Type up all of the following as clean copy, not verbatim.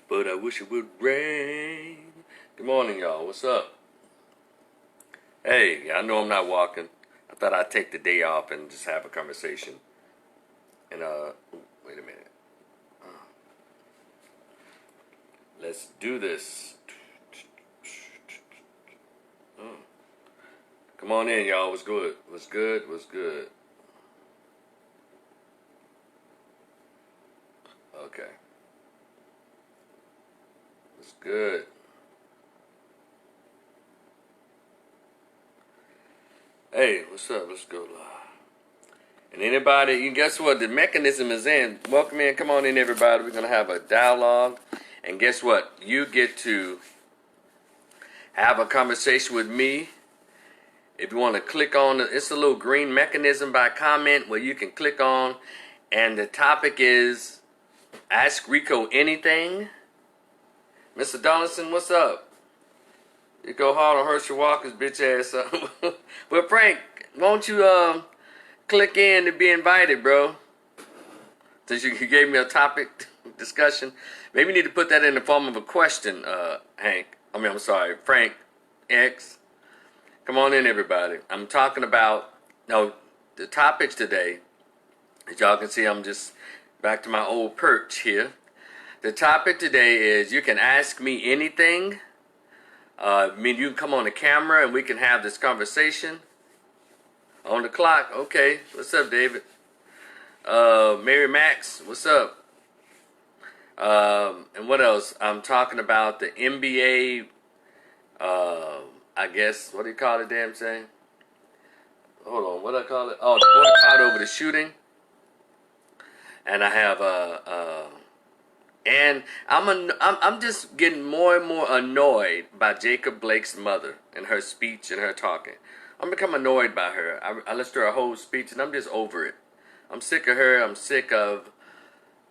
but I wish it would rain. Good morning, y'all. What's up? Hey, I know I'm not walking. I thought I'd take the day off and just have a conversation. And, wait a minute. Let's do this. Come on in, y'all. What's good? What's good? What's good? Okay. What's good? Hey, what's up? Let's go. And anybody, you guess what? The mechanism is in. Welcome in. Come on in, everybody. We're going to have a dialogue. And guess what? You get to have a conversation with me. If you want to click on it, it's a little green mechanism by comment where you can click on. And the topic is Ask Rico Anything. Mr. Donaldson, what's up? You go hard on Herschel Walker's bitch ass up. Well, Frank, won't you click in to be invited, bro? Since you gave me a topic discussion. Maybe you need to put that in the form of a question, Frank X. Come on in, everybody. I'm talking about, the topics today. As y'all can see, I'm just back to my old perch here. The topic today is you can ask me anything. You can come on the camera and we can have this conversation. On the clock. Okay. What's up, David? Mary Max, what's up? And what else? I'm talking about the NBA, I guess, what do you call it, damn thing? Hold on, what do I call it? Oh, the boycott over the shooting. And I have, and I'm just getting more and more annoyed by Jacob Blake's mother and her speech and her talking. I'm becoming annoyed by her. I listened to her whole speech and I'm just over it. I'm sick of her. I'm sick of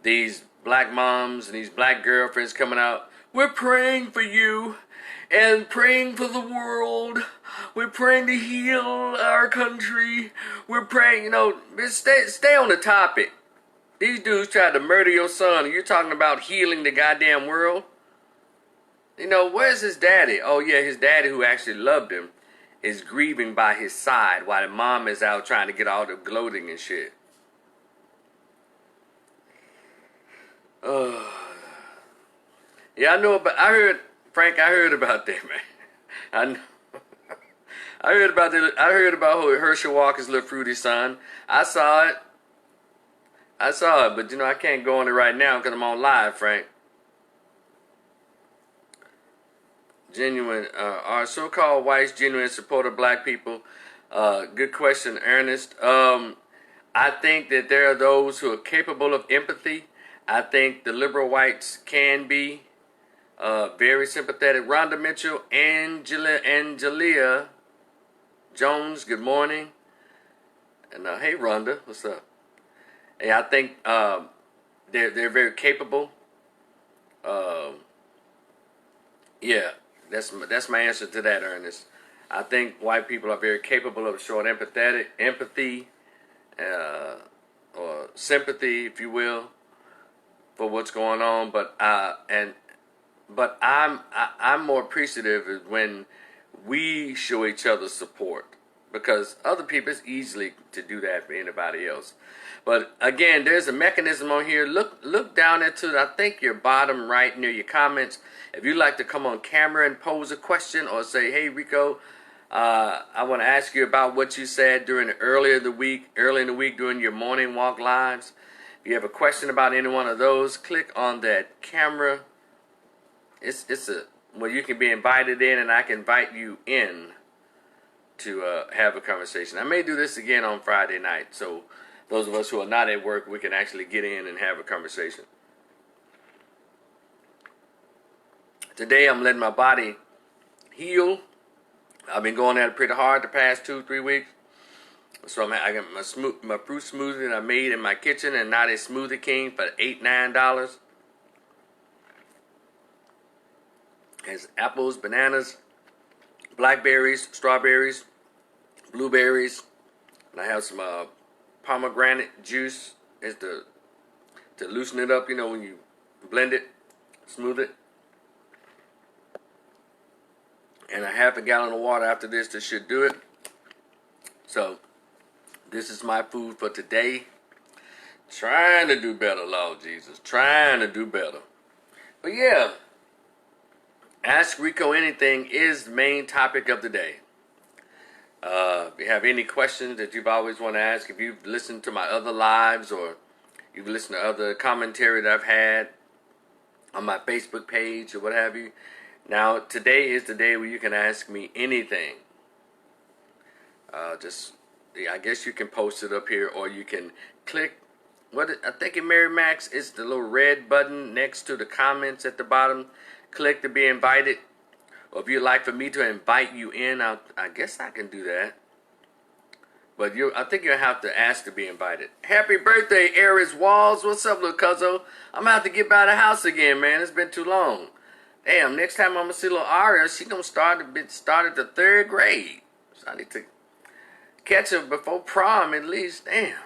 these black moms and these black girlfriends coming out. We're praying for you and praying for the world. We're praying to heal our country. We're praying, stay on the topic. These dudes tried to murder your son and you're talking about healing the goddamn world. Where's his daddy? Oh yeah, his daddy who actually loved him is grieving by his side while the mom is out trying to get all the gloating and shit. Yeah, I know, but I heard about that, man. I heard about Herschel Walker's little fruity son. I saw it, but I can't go on it right now because I'm on live, Frank. Genuine, are so-called whites genuine support of black people? Good question, Ernest. I think that there are those who are capable of empathy. I think the liberal whites can be very sympathetic. Rhonda Mitchell, Angelia Jones, good morning. And hey, Rhonda, what's up? And I think they're very capable. Yeah, that's my answer to that, Ernest. I think white people are very capable of showing empathy, or sympathy, if you will, for what's going on. But I'm more appreciative when we show each other support, because other people, it's easily to do that for anybody else. But again, there's a mechanism on here. Look down into, I think, your bottom right near your comments. If you'd like to come on camera and pose a question or say, hey, Rico, I want to ask you about what you said early in the week during your morning walk lives. If you have a question about any one of those, click on that camera. It's where you can be invited in, and I can invite you in to have a conversation. I may do this again on Friday night, so those of us who are not at work, we can actually get in and have a conversation. Today, I'm letting my body heal. I've been going at it pretty hard the past 2-3 weeks. So I got my fruit smoothie that I made in my kitchen, and now they Smoothie King for $8-9. Has apples, bananas, blackberries, strawberries, blueberries, and I have some pomegranate juice is to loosen it up, when you blend it. Smooth it. And a half a gallon of water after this. This should do it. So, this is my food for today. Trying to do better, Lord Jesus. Trying to do better. But yeah, Ask Rico Anything is the main topic of the day. If you have any questions that you've always want to ask, if you've listened to my other lives or you've listened to other commentary that I've had on my Facebook page or what have you, now today is the day where you can ask me anything. I guess you can post it up here, or you can click. I think in Mary Max is the little red button next to the comments at the bottom. Click to be invited. Or if you'd like for me to invite you in, I guess I can do that. But I think you'll have to ask to be invited. Happy birthday, Aries Walls. What's up, little cuzzo? I'm going to have to get by the house again, man. It's been too long. Damn, next time I'm going to see little Aria, she going to start at the 3rd grade. So I need to catch her before prom at least. Damn.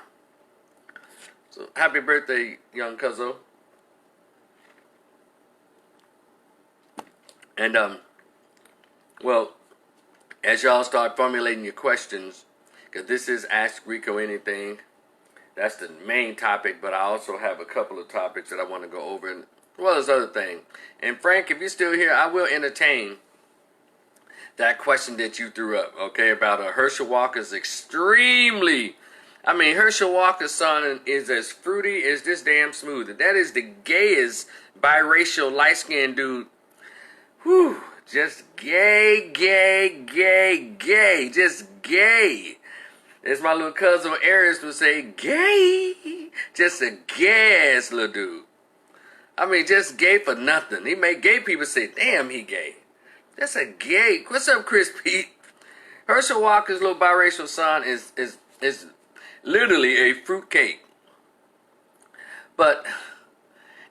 So happy birthday, young cuzzo. And, well, as y'all start formulating your questions, because this is Ask Rico Anything, that's the main topic, but I also have a couple of topics that I want to go over, as well as other things. And Frank, if you're still here, I will entertain that question that you threw up, okay, about Herschel Walker's Herschel Walker's son is as fruity as this damn smoothie. That is the gayest biracial light-skinned dude. Whew, just gay, just gay. As my little cousin Aries would say, gay. Just a gay-ass little dude. Just gay for nothing. He made gay people say, damn, he gay. That's a gay. What's up, Chris Pete? Herschel Walker's little biracial son is literally a fruitcake.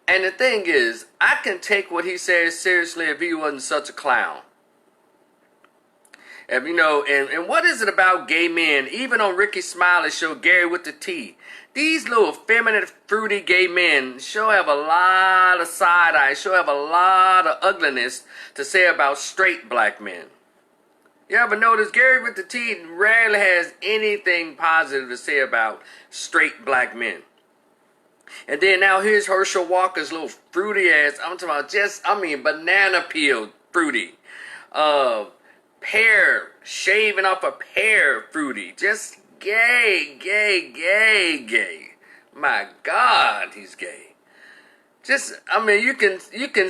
And the thing is, I can take what he says seriously if he wasn't such a clown. And and what is it about gay men? Even on Ricky Smiley's show, Gary with the T, these little feminine, fruity gay men sure have a lot of side eye, sure have a lot of ugliness to say about straight black men. You ever notice Gary with the T rarely has anything positive to say about straight black men? And then now here's Herschel Walker's little fruity ass. I'm talking about banana peel fruity. Pear, shaving off a pear fruity. Just gay. My God, he's gay. You can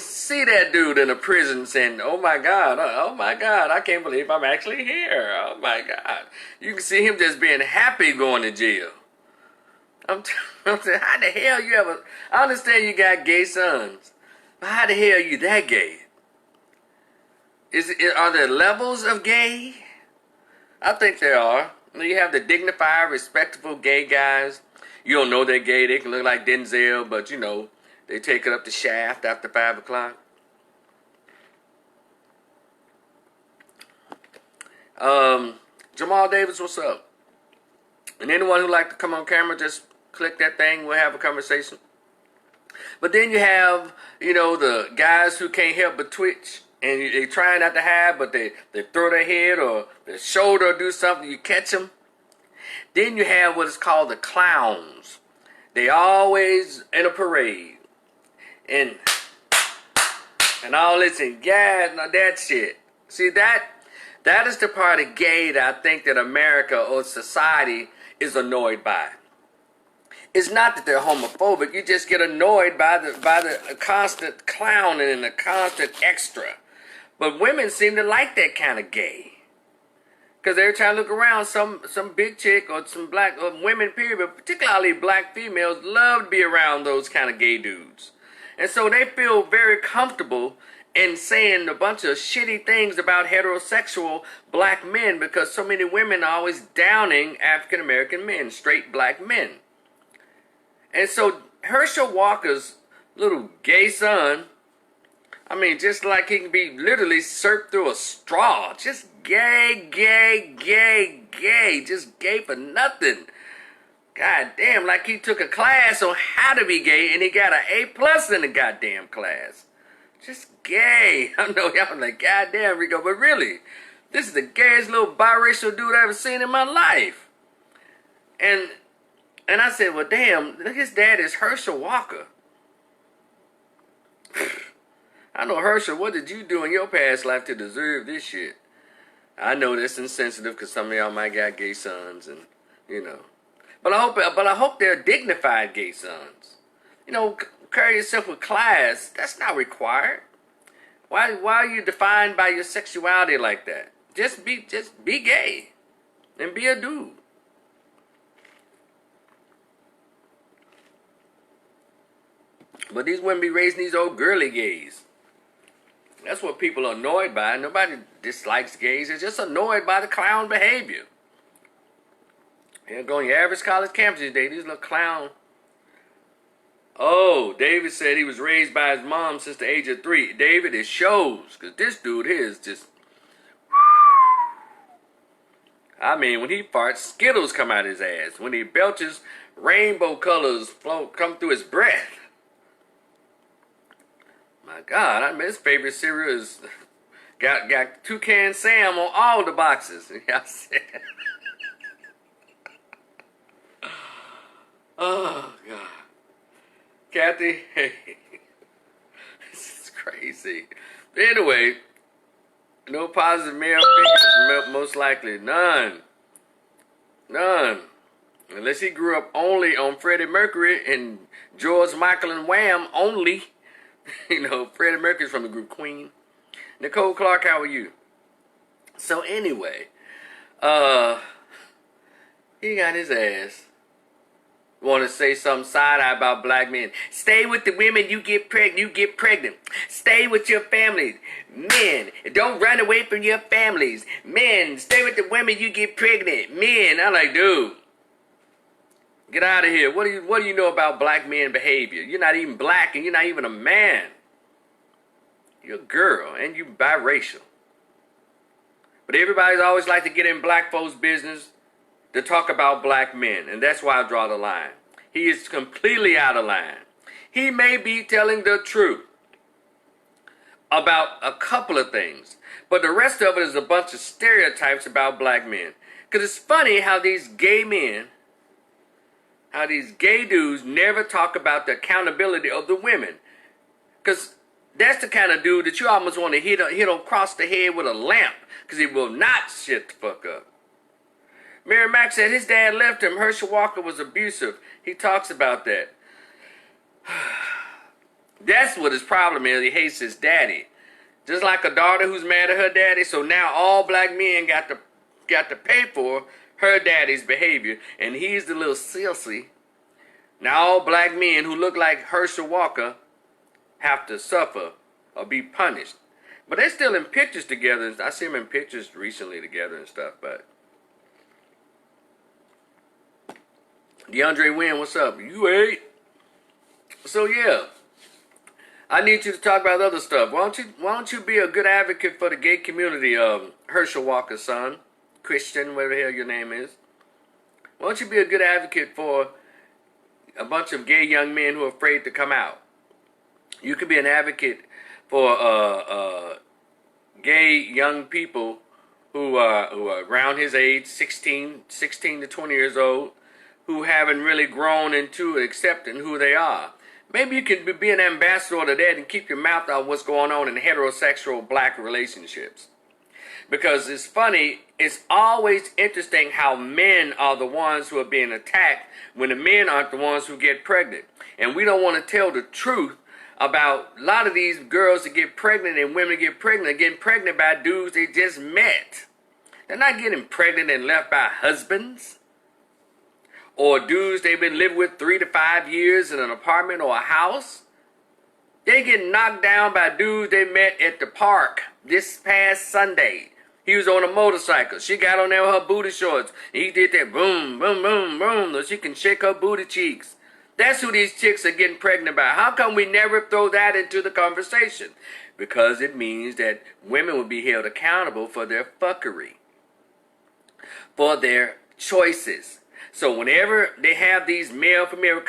see that dude in a prison saying, oh my God, I can't believe I'm actually here. Oh my God. You can see him just being happy going to jail. I'm saying, how the hell you ever... I understand you got gay sons, but how the hell you that gay? Are there levels of gay? I think there are. You have the dignified, respectable gay guys. You don't know they're gay. They can look like Denzel, but they take it up the shaft after 5 o'clock. Jamal Davis, what's up? And anyone who'd like to come on camera, just click that thing. We'll have a conversation. But then you have, the guys who can't help but twitch. And they try not to hide, but they throw their head or their shoulder or do something. You catch them. Then you have what is called the clowns. They always in a parade. And all this and that shit. See, that is the part of gay that I think that America or society is annoyed by. It's not that they're homophobic. You just get annoyed by the constant clowning and the constant extra. But women seem to like that kind of gay. Because every time I look around, some big chick or some black or women, period, but particularly black females, love to be around those kind of gay dudes. And so they feel very comfortable in saying a bunch of shitty things about heterosexual black men because so many women are always downing African American men, straight black men. And so Herschel Walker's little gay son, just like he can be literally served through a straw. Just gay. Just gay for nothing. God damn, like he took a class on how to be gay and he got an A+ in the goddamn class. Just gay. I know y'all like, God damn, Rico, but really, this is the gayest little biracial dude I've ever seen in my life. And I said, well, damn, his dad is Herschel Walker. I know, Herschel, what did you do in your past life to deserve this shit? I know that's insensitive because some of y'all might got gay sons, and you know. But I hope they're dignified gay sons. You know, carry yourself with class. That's not required. Why are you defined by your sexuality like that? Just be gay, and be a dude. But these women be raising these old girly gays. That's what people are annoyed by. Nobody dislikes gays. They're just annoyed by the clown behavior. You're going to your average college campus today. These little clown. Oh, David said he was raised by his mom since the age of 3. David, it shows. Because this dude here is just... I mean, when he farts, Skittles come out his ass. When he belches, rainbow colors come through his breath. My God, I mean, his favorite cereal is got Toucan Sam on all the boxes. I said, oh God, Kathy, hey, this is crazy. Anyway, no positive male figures, most likely none. Unless he grew up only on Freddie Mercury and George Michael and Wham only. You know, Freddie Mercury's from the group Queen. Nicole Clark, how are you? So anyway, he got his ass. Want to say something side-eye about black men. Stay with the women, you get pregnant. Stay with your family. Men, don't run away from your families. Men, stay with the women, you get pregnant. Men, I'm like, dude. Get out of here. What do you know about black men behavior? You're not even black and you're not even a man. You're a girl and you're biracial. But everybody's always like to get in black folks' business to talk about black men. And that's why I draw the line. He is completely out of line. He may be telling the truth about a couple of things. But the rest of it is a bunch of stereotypes about black men. Because it's funny how these gay men... how these gay dudes never talk about the accountability of the women. Because that's the kind of dude that you almost want to hit him across the head with a lamp. Because he will not shut the fuck up. Mary Mack said his dad left him. Herschel Walker was abusive. He talks about that. That's what his problem is. He hates his daddy. Just like a daughter who's mad at her daddy. So now all black men got to pay for her daddy's behavior, and he's the little sissy. Now all black men who look like Herschel Walker have to suffer or be punished. But they're still in pictures together. I see them in pictures recently together and stuff, but... DeAndre Wynn, what's up? You ate? So yeah, I need you to talk about other stuff. Why don't you be a good advocate for the gay community, Herschel Walker's son? Christian, whatever the hell your name is. Why don't you be a good advocate for a bunch of gay young men who are afraid to come out? You could be an advocate for gay young people who are around his age, 16 to 20 years old, who haven't really grown into accepting who they are. Maybe you could be an ambassador to that and keep your mouth out what's going on in heterosexual black relationships. Because it's funny, it's always interesting how men are the ones who are being attacked when the men aren't the ones who get pregnant. And we don't want to tell the truth about a lot of these girls that get pregnant and women get pregnant, getting pregnant by dudes they just met. They're not getting pregnant and left by husbands or dudes they've been living with 3 to 5 years in an apartment or a house. They get knocked down by dudes they met at the park this past Sunday. He was on a motorcycle. She got on there with her booty shorts. He did that boom, boom, boom, boom, so she can shake her booty cheeks. That's who these chicks are getting pregnant by. How come we never throw that into the conversation? Because it means that women will be held accountable for their fuckery, for their choices. So whenever they have these male-female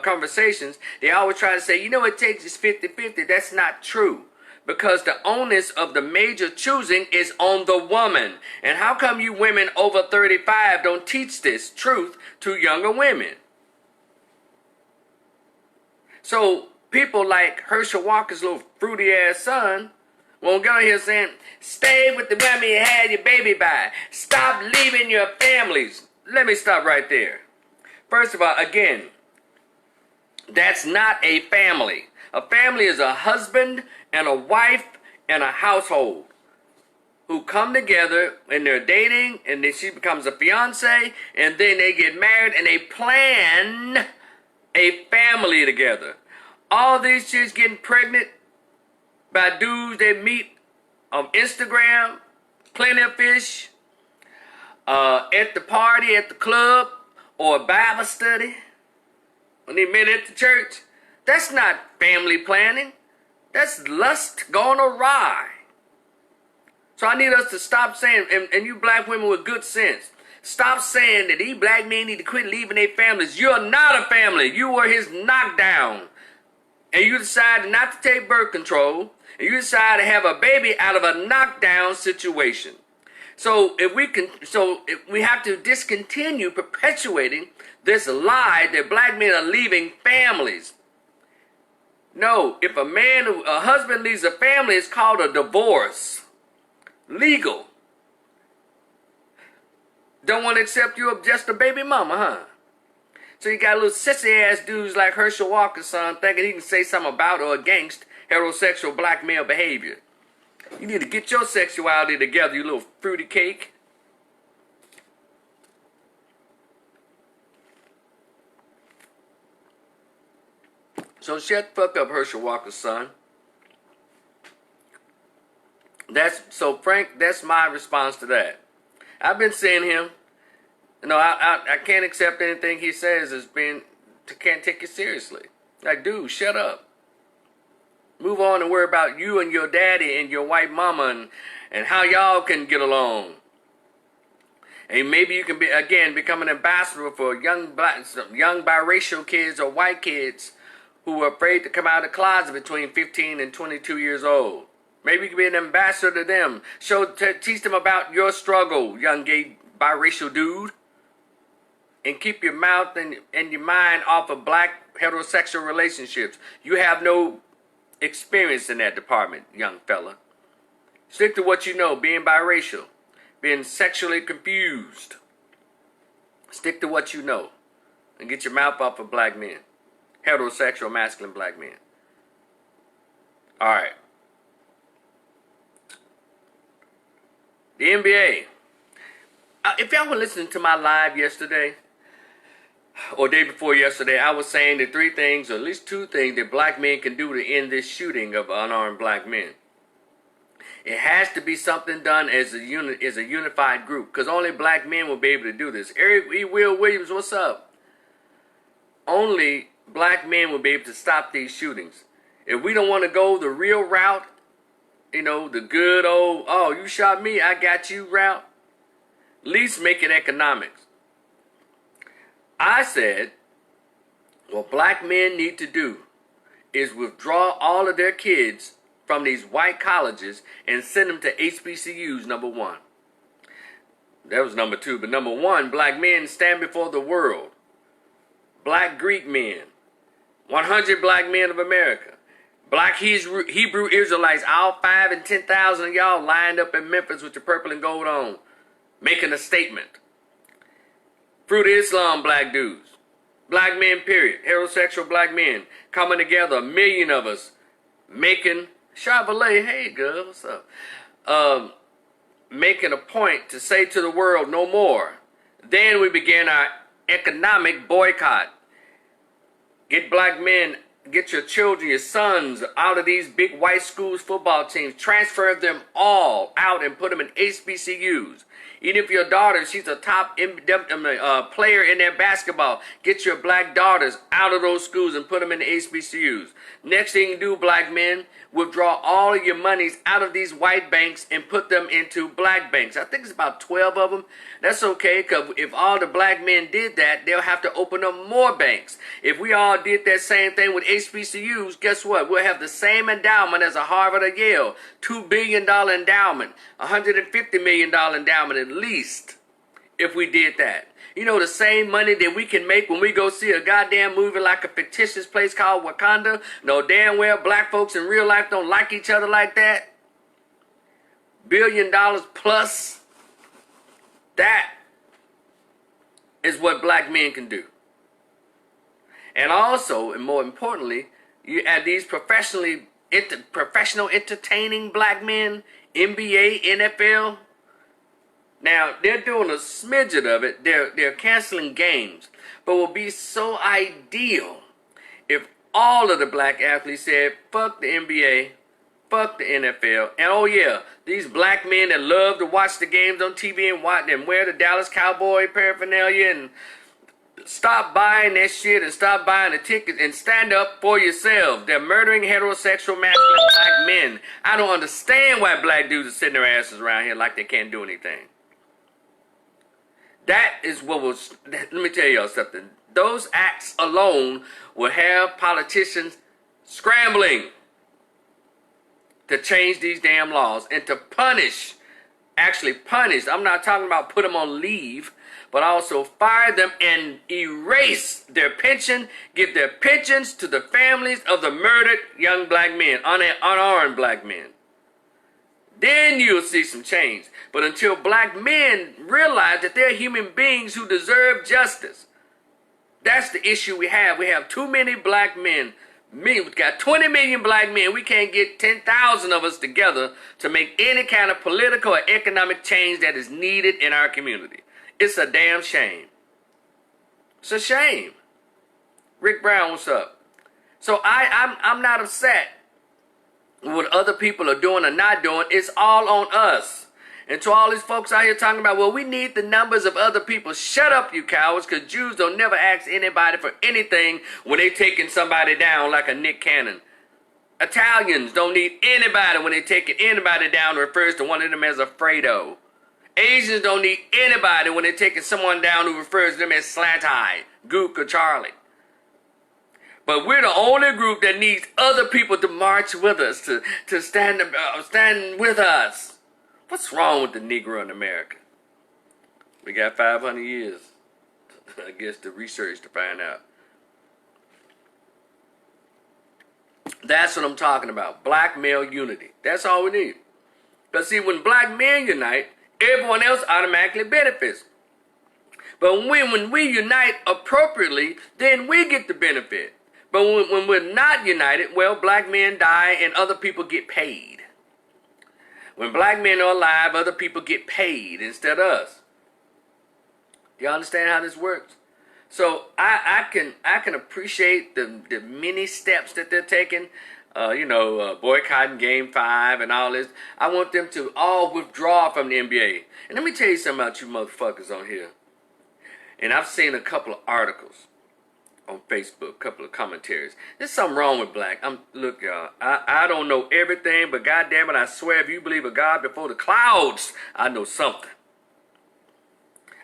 conversations, they always try to say, you know, it takes is 50-50. That's not true. Because the onus of the major choosing is on the woman. And how come you women over 35 don't teach this truth to younger women? So people like Herschel Walker's little fruity ass son won't get on here saying, stay with the women you had your baby by. Stop leaving your families. Let me stop right there. First of all, again, that's not a family. A family is a husband and a wife and a household who come together and they're dating, and then she becomes a fiance, and then they get married and they plan a family together. All these chicks getting pregnant by dudes they meet on Instagram, Plenty of Fish, at the party, at the club, or a Bible study, when they met at the church. That's not family planning. That's lust gone awry. So I need us to stop saying, and you black women with good sense, stop saying that these black men need to quit leaving their families. You're not a family. You were his knockdown. And you decided not to take birth control, and you decided to have a baby out of a knockdown situation. So if we have to discontinue perpetuating this lie that black men are leaving families. No, if a husband leaves a family, it's called a divorce. Legal. Don't want to accept you as just a baby mama, huh? So you got little sissy ass dudes like Herschel Walker's son thinking he can say something about or against heterosexual black male behavior. You need to get your sexuality together, you little fruity cake. So shut the fuck up, Herschel Walker's son. Frank, that's my response to that. I've been seeing him. You know, I can't accept anything he says as can't take it seriously. Like, dude, shut up. Move on and worry about you and your daddy and your white mama and how y'all can get along. And maybe you can become an ambassador for young biracial kids or white kids who are afraid to come out of the closet between 15 and 22 years old. Maybe you can be an ambassador to them. Teach them about your struggle, young gay biracial dude. And keep your mouth and your mind off of black heterosexual relationships. You have no experience in that department, young fella. Stick to what you know, being biracial, being sexually confused. Stick to what you know and get your mouth off of black men, heterosexual masculine black men. All right. The NBA. If y'all were listening to my live yesterday, or day before yesterday, I was saying the 3 things, or at least 2 things, that black men can do to end this shooting of unarmed black men. It has to be something done as a unified group, because only black men will be able to do this. Eric E. Will Williams, what's up? Only black men will be able to stop these shootings. If we don't want to go the real route, you know, the good old, oh, you shot me, I got you route, at least make it economics. I said, what black men need to do is withdraw all of their kids from these white colleges and send them to HBCUs, number 1. That was number 2. But number 1, black men stand before the world. Black Greek men. 100 black men of America. Black Hebrew Israelites, all 5 and 10,000 of y'all lined up in Memphis with your purple and gold on, making a statement. Fruit of Islam black dudes. Black men, period. Heterosexual black men coming together. 1 million of us making Chevrolet, hey girl, what's up? Making a point to say to the world, no more. Then we began our economic boycott. Get black men get your children, your sons out of these big white schools football teams. Transfer them all out and put them in HBCUs. Even if your daughter, she's a top player in their basketball, get your black daughters out of those schools and put them in the HBCUs. Next thing you do, black men, withdraw all of your monies out of these white banks and put them into black banks. I think it's about 12 of them. That's okay, because if all the black men did that, they'll have to open up more banks. If we all did that same thing with HBCUs, guess what? We'll have the same endowment as a Harvard or Yale. $2 billion endowment, $150 million endowment at least, if we did that. You know, the same money that we can make when we go see a goddamn movie like a fictitious place called Wakanda. No damn well black folks in real life don't like each other like that. $1 billion plus. That is what black men can do. And also, and more importantly, you add these professional entertaining black men, NBA, NFL. Now, they're doing a smidget of it. They're canceling games. But it would be so ideal if all of the black athletes said, fuck the NBA, fuck the NFL. And oh yeah, these black men that love to watch the games on TV and watch and wear the Dallas Cowboy paraphernalia and stop buying that shit and stop buying the tickets and stand up for yourselves. They're murdering heterosexual masculine black men. I don't understand why black dudes are sitting their asses around here like they can't do anything. That is what was, let me tell y'all something. Those acts alone will have politicians scrambling to change these damn laws and to punish, actually punish. I'm not talking about put them on leave, but also fire them and erase their pension, give their pensions to the families of the murdered young black men, unarmed black men. Then you'll see some change. But until black men realize that they're human beings who deserve justice, that's the issue we have. We have too many black men. We've got 20 million black men. We can't get 10,000 of us together to make any kind of political or economic change that is needed in our community. It's a damn shame. It's a shame. Rick Brown, what's up? So I'm not upset what other people are doing or not doing. It's all on us. And to all these folks out here talking about, well, we need the numbers of other people. Shut up, you cowards, because Jews don't never ask anybody for anything when they taking somebody down like a Nick Cannon. Italians don't need anybody when they taking anybody down, refers to one of them as a Fredo. Asians don't need anybody when they're taking someone down who refers to them as Slant Eye, Gook, or Charlie. But we're the only group that needs other people to march with us, to stand with us. What's wrong with the Negro in America? We got 500 years, I guess, to research to find out. That's what I'm talking about. Black male unity. That's all we need. Because see, when black men unite, everyone else automatically benefits. But when we unite appropriately, then we get the benefit. But when we're not united, well, black men die and other people get paid. When black men are alive, other people get paid instead of us. Do you understand how this works? So I can appreciate the many steps that they're taking. Boycotting Game 5 and all this. I want them to all withdraw from the NBA. And let me tell you something about you motherfuckers on here. And I've seen a couple of articles on Facebook, a couple of commentaries. There's something wrong with black. Look, y'all, I don't know everything, but goddamn it, I swear if you believe a God before the clouds, I know something.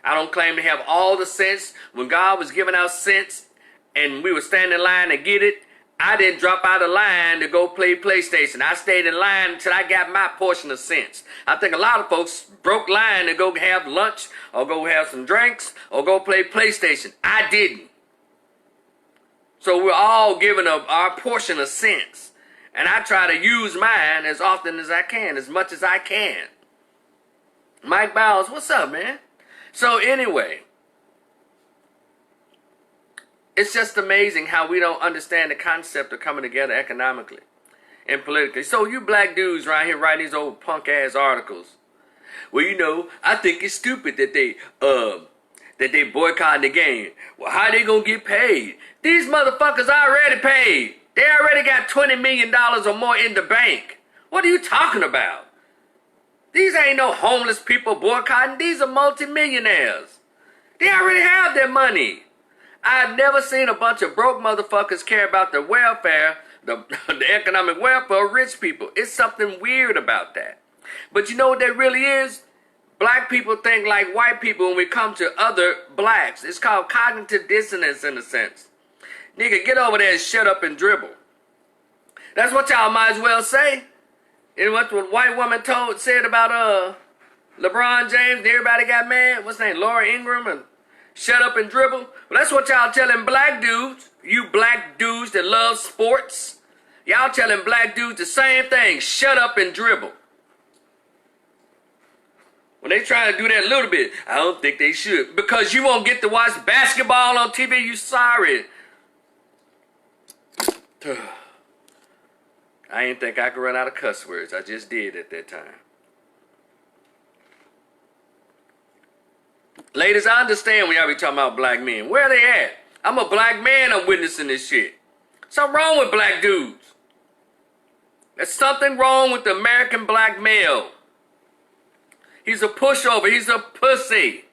I don't claim to have all the sense. When God was giving out sense and we were standing in line to get it, I didn't drop out of line to go play PlayStation. I stayed in line until I got my portion of sense. I think a lot of folks broke line to go have lunch or go have some drinks or go play PlayStation. I didn't. So we're all given our portion of sense. And I try to use mine as often as I can, as much as I can. Mike Bowles, what's up, man? So anyway, it's just amazing how we don't understand the concept of coming together economically and politically. So you black dudes right here writing these old punk-ass articles. Well, I think it's stupid that they boycotting the game. Well, how they gonna get paid? These motherfuckers already paid. They already got $20 million or more in the bank. What are you talking about? These ain't no homeless people boycotting. These are multimillionaires. They already have their money. I've never seen a bunch of broke motherfuckers care about the welfare, the economic welfare of rich people. It's something weird about that. But you know what that really is? Black people think like white people when we come to other blacks. It's called cognitive dissonance in a sense. Nigga, get over there and shut up and dribble. That's what y'all might as well say. And what the white woman said about LeBron James and everybody got mad. What's her name? Laura Ingraham and shut up and dribble. Well, that's what y'all telling black dudes. You black dudes that love sports. Y'all telling black dudes the same thing. Shut up and dribble. When they try to do that a little bit, I don't think they should. Because you won't get to watch basketball on TV, you sorry. I didn't think I could run out of cuss words. I just did at that time. Ladies, I understand when y'all be talking about black men. Where are they at? I'm a black man, I'm witnessing this shit. Something wrong with black dudes. There's something wrong with the American black male. He's a pushover. He's a pussy.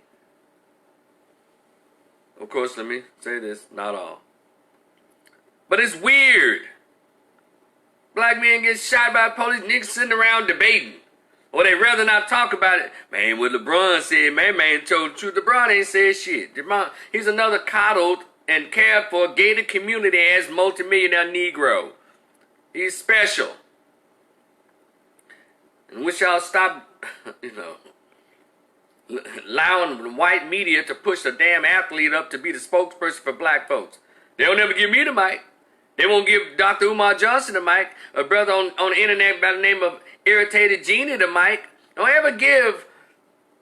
Of course, let me say this. Not all. But it's weird. Black men get shot by police. Niggas sitting around debating. Or they rather not talk about it. Man, what LeBron said, man told the truth. LeBron ain't said shit. He's another coddled and cared for gated community as multimillionaire Negro. He's special. And wish y'all stop, allowing the white media to push a damn athlete up to be the spokesperson for black folks. They'll never give me the mic. They won't give Dr. Umar Johnson the mic. A brother on the internet by the name of Irritated Genie the mic. Don't ever give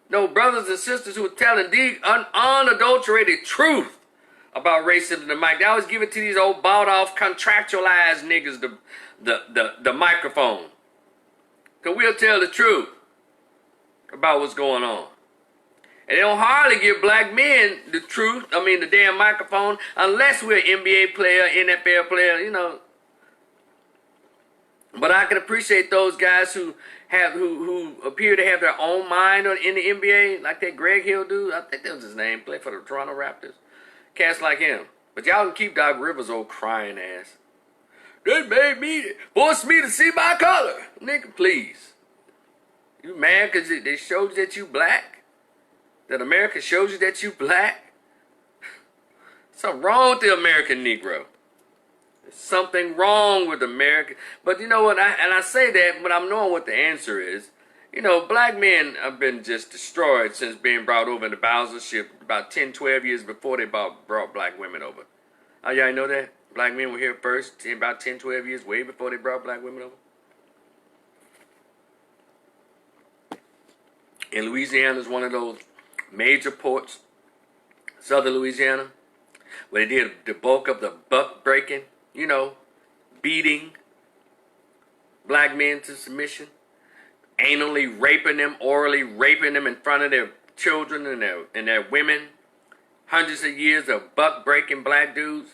no brothers and sisters who are telling the unadulterated truth about racism the mic. They always give it to these old bought off contractualized niggas the microphone. Because we'll tell the truth about what's going on. And they don't hardly give black men the truth, the damn microphone, unless we're an NBA player, NFL player, But I can appreciate those guys who appear to have their own mind in the NBA, like that Greg Hill dude. I think that was his name, played for the Toronto Raptors. Cats like him. But y'all can keep Doc Rivers' old crying ass. They forced me to see my color. Nigga, please. You mad because they showed you that you black? That America shows you that you black? Something wrong with the American Negro. There's something wrong with America. But you know what? I say that, but I'm knowing what the answer is. Black men have been just destroyed since being brought over in the Bowser ship about 10, 12 years before they brought black women over. Oh, y'all know that? Black men were here first, about 10, 12 years, way before they brought black women over. And Louisiana is one of those major ports, southern Louisiana, where they did the bulk of the buck breaking, beating black men to submission, anally raping them, orally raping them in front of their children and their women. Hundreds of years of buck breaking black dudes.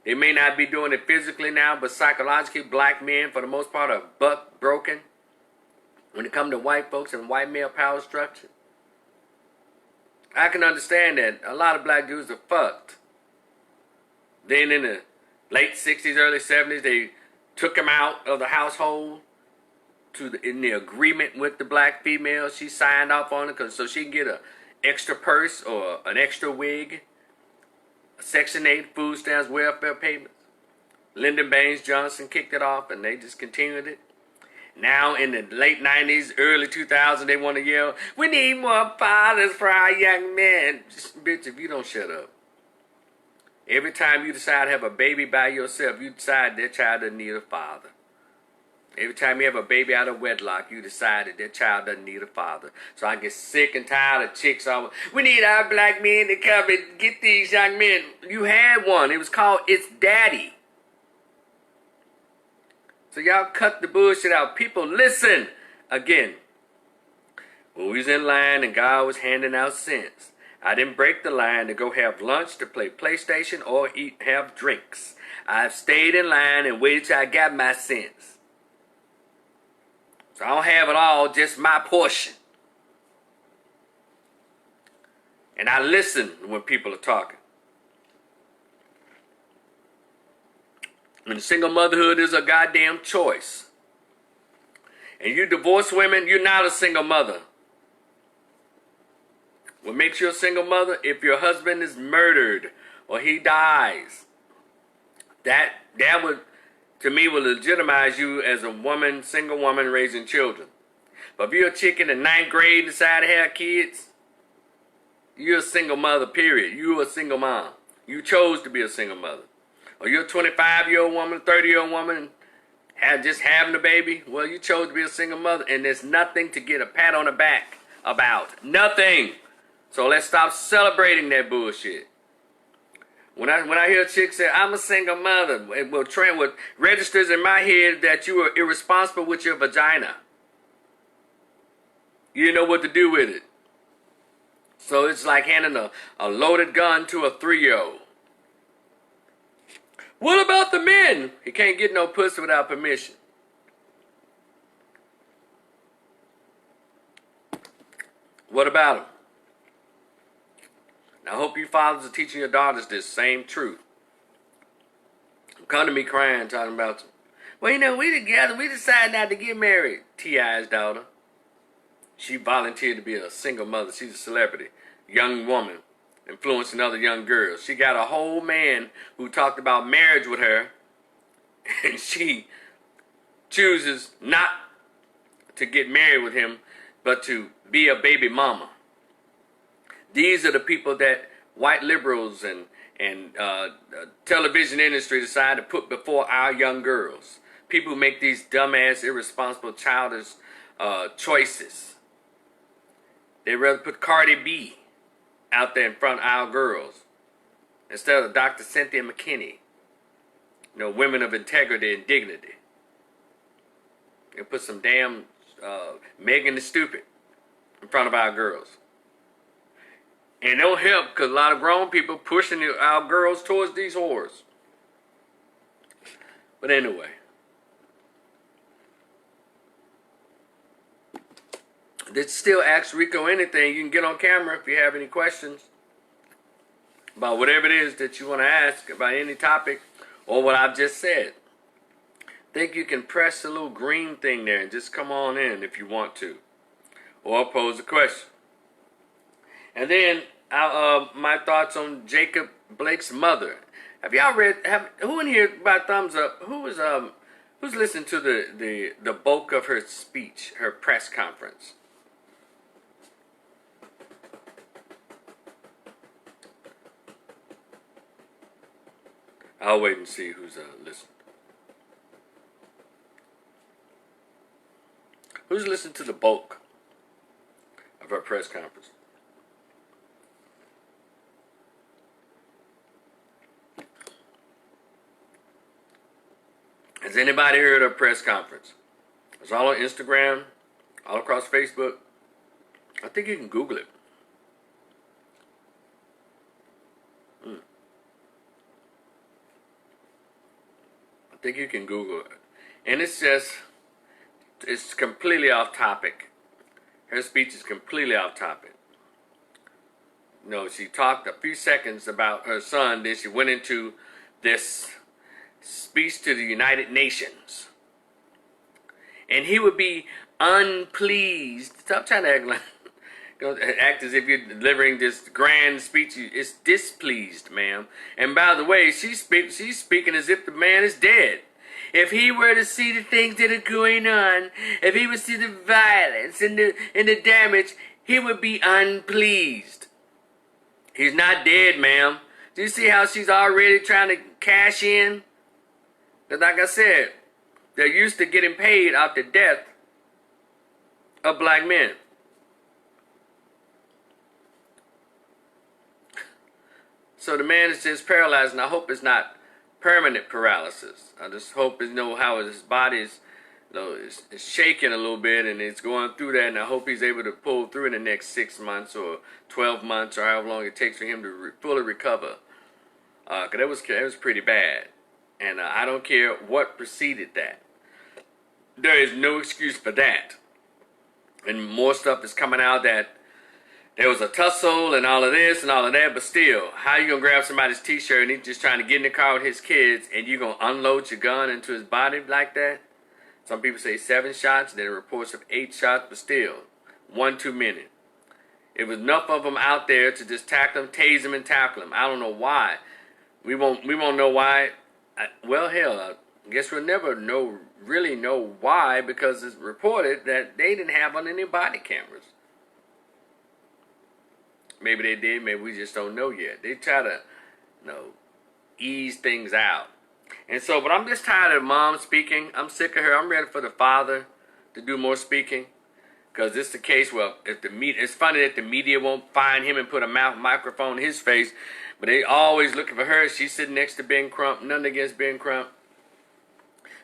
They may not be doing it physically now, but psychologically, black men, for the most part, are buck broken. When it comes to white folks and white male power structure, I can understand that a lot of black dudes are fucked. Then in the late 60s, early 70s, they took him out of the household in the agreement with the black female. She signed off on it so she can get an extra purse or an extra wig, Section 8 food stamps, welfare payments. Lyndon Baines Johnson kicked it off and they just continued it. Now in the late 90s, early 2000s, they want to yell, we need more fathers for our young men. Just, bitch, if you don't shut up. Every time you decide to have a baby by yourself, you decide that child doesn't need a father. Every time you have a baby out of wedlock, you decide that child doesn't need a father. So I get sick and tired of chicks always, we need our black men to come and get these young men. You had one. It was called It's Daddy. So y'all cut the bullshit out. People, listen. Again, when we was in line and God was handing out sense, I didn't break the line to go have lunch, to play PlayStation, or have drinks. I've stayed in line and waited till I got my sense. So I don't have it all, just my portion. And I listen when people are talking. And single motherhood is a goddamn choice. And you divorced women, you're not a single mother. What makes you a single mother? If your husband is murdered or he dies, that would, to me, will legitimize you as a woman, single woman raising children. But if you're a chick in the 9th grade and decide to have kids, you're a single mother, period. You're a single mom. You chose to be a single mother. Or you're a 25-year-old woman, 30-year-old woman, just having a baby. Well, you chose to be a single mother, and there's nothing to get a pat on the back about. Nothing. So let's stop celebrating that bullshit. When I hear a chick say, I'm a single mother, what registers in my head that you are irresponsible with your vagina. You didn't know what to do with it. So it's like handing a loaded gun to a 3-year-old. What about the men? He can't get no pussy without permission. What about him? I hope you fathers are teaching your daughters this same truth. Come to me crying, talking about, well, we together, we decided not to get married. T.I.'s daughter. She volunteered to be a single mother. She's a celebrity. Young woman, influencing other young girls. She got a whole man who talked about marriage with her, and she chooses not to get married with him, but to be a baby mama. These are the people that white liberals and television industry decide to put before our young girls. People who make these dumbass, irresponsible, childish choices. They'd rather put Cardi B out there in front of our girls instead of Dr. Cynthia McKinney. Women of integrity and dignity. They put some damn Megan the Stupid in front of our girls. And it'll help because a lot of grown people pushing our girls towards these whores. But anyway. Let's still ask Rico anything. You can get on camera if you have any questions about whatever it is that you want to ask about any topic or what I've just said. Think you can press the little green thing there and just come on in if you want to. Or pose a question. And then my thoughts on Jacob Blake's mother. Have y'all read? Who in here, by thumbs up? Who's listened to the bulk of her speech, her press conference? I'll wait and see who's listened. Who's listened to the bulk of her press conference? Has anybody heard of a press conference? It's all on Instagram, all across Facebook. I think you can Google it. I think you can Google it. And it's completely off topic. Her speech is completely off topic. She talked a few seconds about her son, then she went into this speech to the United Nations. And he would be unpleased. Stop trying to act as if you're delivering this grand speech. It's displeased, ma'am. And by the way, she's speaking as if the man is dead. If he were to see the things that are going on, if he would see the violence and the damage, he would be unpleased. He's not dead, ma'am. Do you see how she's already trying to cash in? Because like I said, they're used to getting paid off the death of black men. So the man is just paralyzed, and I hope it's not permanent paralysis. I just hope how his body is it's shaking a little bit, and it's going through that. And I hope he's able to pull through in the next 6 months or 12 months or however long it takes for him to fully recover. Cause it was pretty bad, and I don't care what preceded that. There is no excuse for that. And more stuff is coming out that there was a tussle and all of this and all of that, but still, how you gonna grab somebody's t-shirt and he's just trying to get in the car with his kids and you gonna unload your gun into his body like that? Some people say 7 shots, then reports of 8 shots, but still, one too many. It was enough of them out there to just tackle him, tase him, and tackle him. I don't know why. We won't know why. Well, hell, I guess we'll never really know why, because it's reported that they didn't have on any body cameras. Maybe they did, maybe we just don't know yet. They try to, ease things out. And so, but I'm just tired of mom speaking. I'm sick of her. I'm ready for the father to do more speaking. Because it's the case, well, if the media, it's funny that the media won't find him and put a microphone in his face, but they always looking for her. She's sitting next to Ben Crump. Nothing against Ben Crump.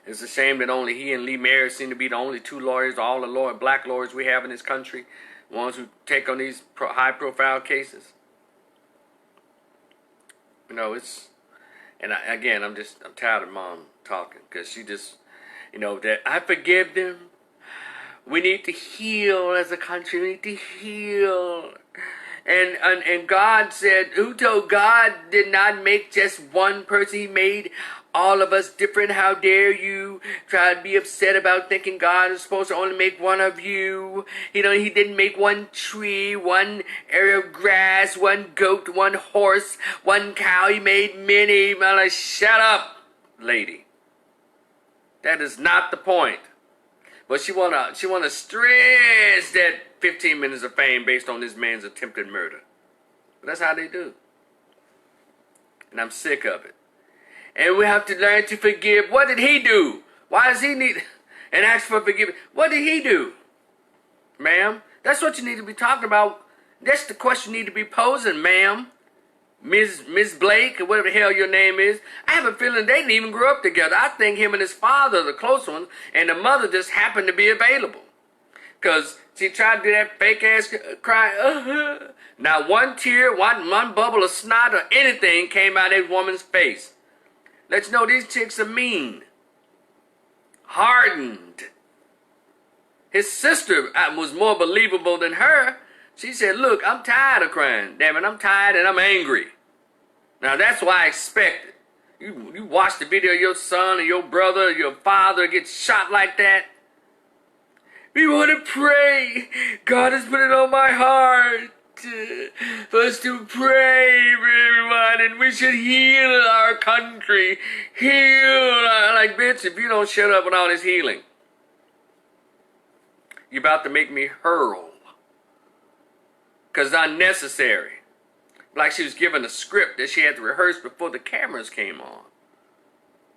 It's a shame that only he and Lee Mayer seem to be the only 2 lawyers, all the black lawyers we have in this country, ones who take on these high-profile cases. I'm tired of mom talking, because she just, that I forgive them. We need to heal as a country. We need to heal. And God said, who told God did not make just one person? He made all of us different. How dare you try to be upset about thinking God is supposed to only make one of you? He didn't make one tree, one area of grass, one goat, one horse, one cow. He made many. I'm like, shut up, lady. That is not the point. But she wanna stress that 15 minutes of fame based on this man's attempted murder. But that's how they do. And I'm sick of it. And we have to learn to forgive. What did he do? Why does he need and ask for forgiveness? What did he do? Ma'am, that's what you need to be talking about. That's the question you need to be posing, ma'am. Ms. Blake, or whatever the hell your name is. I have a feeling they didn't even grow up together. I think him and his father are the close ones, and the mother just happened to be available. Because she tried to do that fake-ass cry. Not one tear, one bubble of snot or anything came out of that woman's face. Let you know these chicks are mean. Hardened. His sister was more believable than her. She said, look, I'm tired of crying. Damn it, I'm tired and I'm angry. Now, that's what I expected. You watch the video of your son or your brother or your father get shot like that. We want to pray. God has put it on my heart for us to pray for everyone, and we should heal our country. Heal. Like, bitch, if you don't shut up with all this healing, you're about to make me hurl. Because it's unnecessary. Like she was given a script that she had to rehearse before the cameras came on.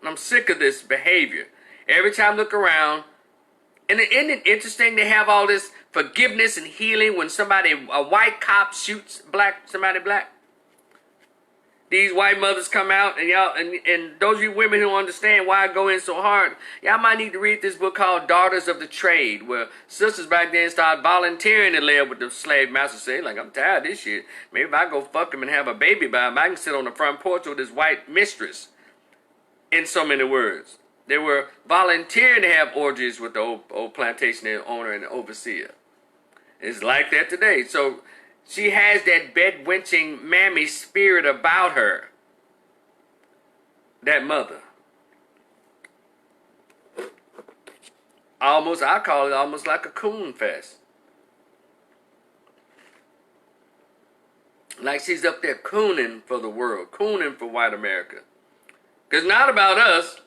And I'm sick of this behavior. Every time I look around, and isn't it interesting they have all this forgiveness and healing when a white cop shoots somebody black? These white mothers come out, and y'all, and those of you women who understand why I go in so hard, y'all might need to read this book called Daughters of the Trade, where sisters back then started volunteering to live with the slave master. Say, like, I'm tired of this shit. Maybe if I go fuck him and have a baby by him, I can sit on the front porch with his white mistress. In so many words. They were volunteering to have orgies with the old plantation owner and the overseer. It's like that today. So she has that bed-wenching mammy spirit about her. That mother. I call it almost like a coon fest. Like she's up there cooning for the world. Cooning for white America. Because it's not about us.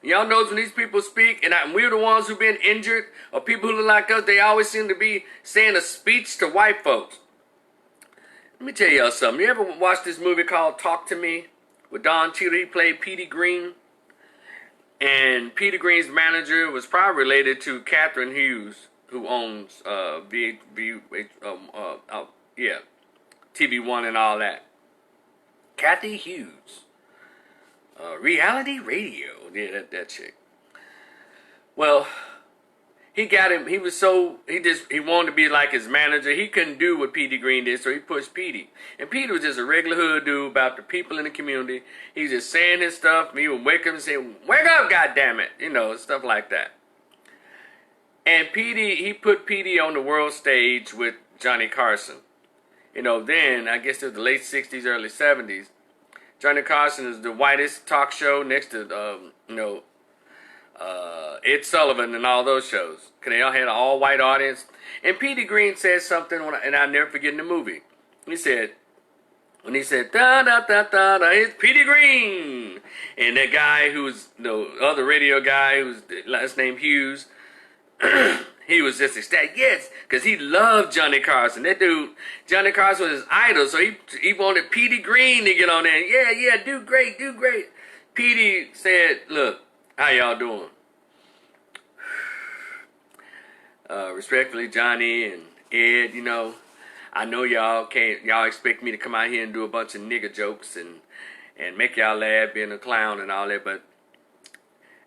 Y'all knows when these people speak, and we're the ones who've been injured, or people who look like us, they always seem to be saying a speech to white folks. Let me tell y'all something. You ever watch this movie called Talk to Me with Don Cheadle? He played Petey Green. And Petey Green's manager was probably related to Catherine Hughes, who owns TV1 and all that. Kathy Hughes. Reality radio. Yeah, that chick. Well, he got him. He wanted to be like his manager. He couldn't do what Petey Green did, so he pushed Petey. And Petey was just a regular hood dude about the people in the community. He's just saying his stuff. He would wake up and say, "Wake up, goddammit," stuff like that. And he put Petey on the world stage with Johnny Carson. Then I guess it was the late '60s, early '70s. Johnny Carson is the whitest talk show next to Ed Sullivan and all those shows. They all had an all-white audience. And Petey Green said something, and I'll never forget in the movie. He said, da da da da da, it's Petey Green. And that guy who's the other radio guy, whose last name Hughes, he was just ecstatic. Yes, because he loved Johnny Carson. That dude, Johnny Carson was his idol, so he wanted Petey Green to get on there. Yeah, do great. Petey said, look, how y'all doing? Respectfully, Johnny and Ed, I know y'all expect me to come out here and do a bunch of nigger jokes and make y'all laugh, being a clown and all that, but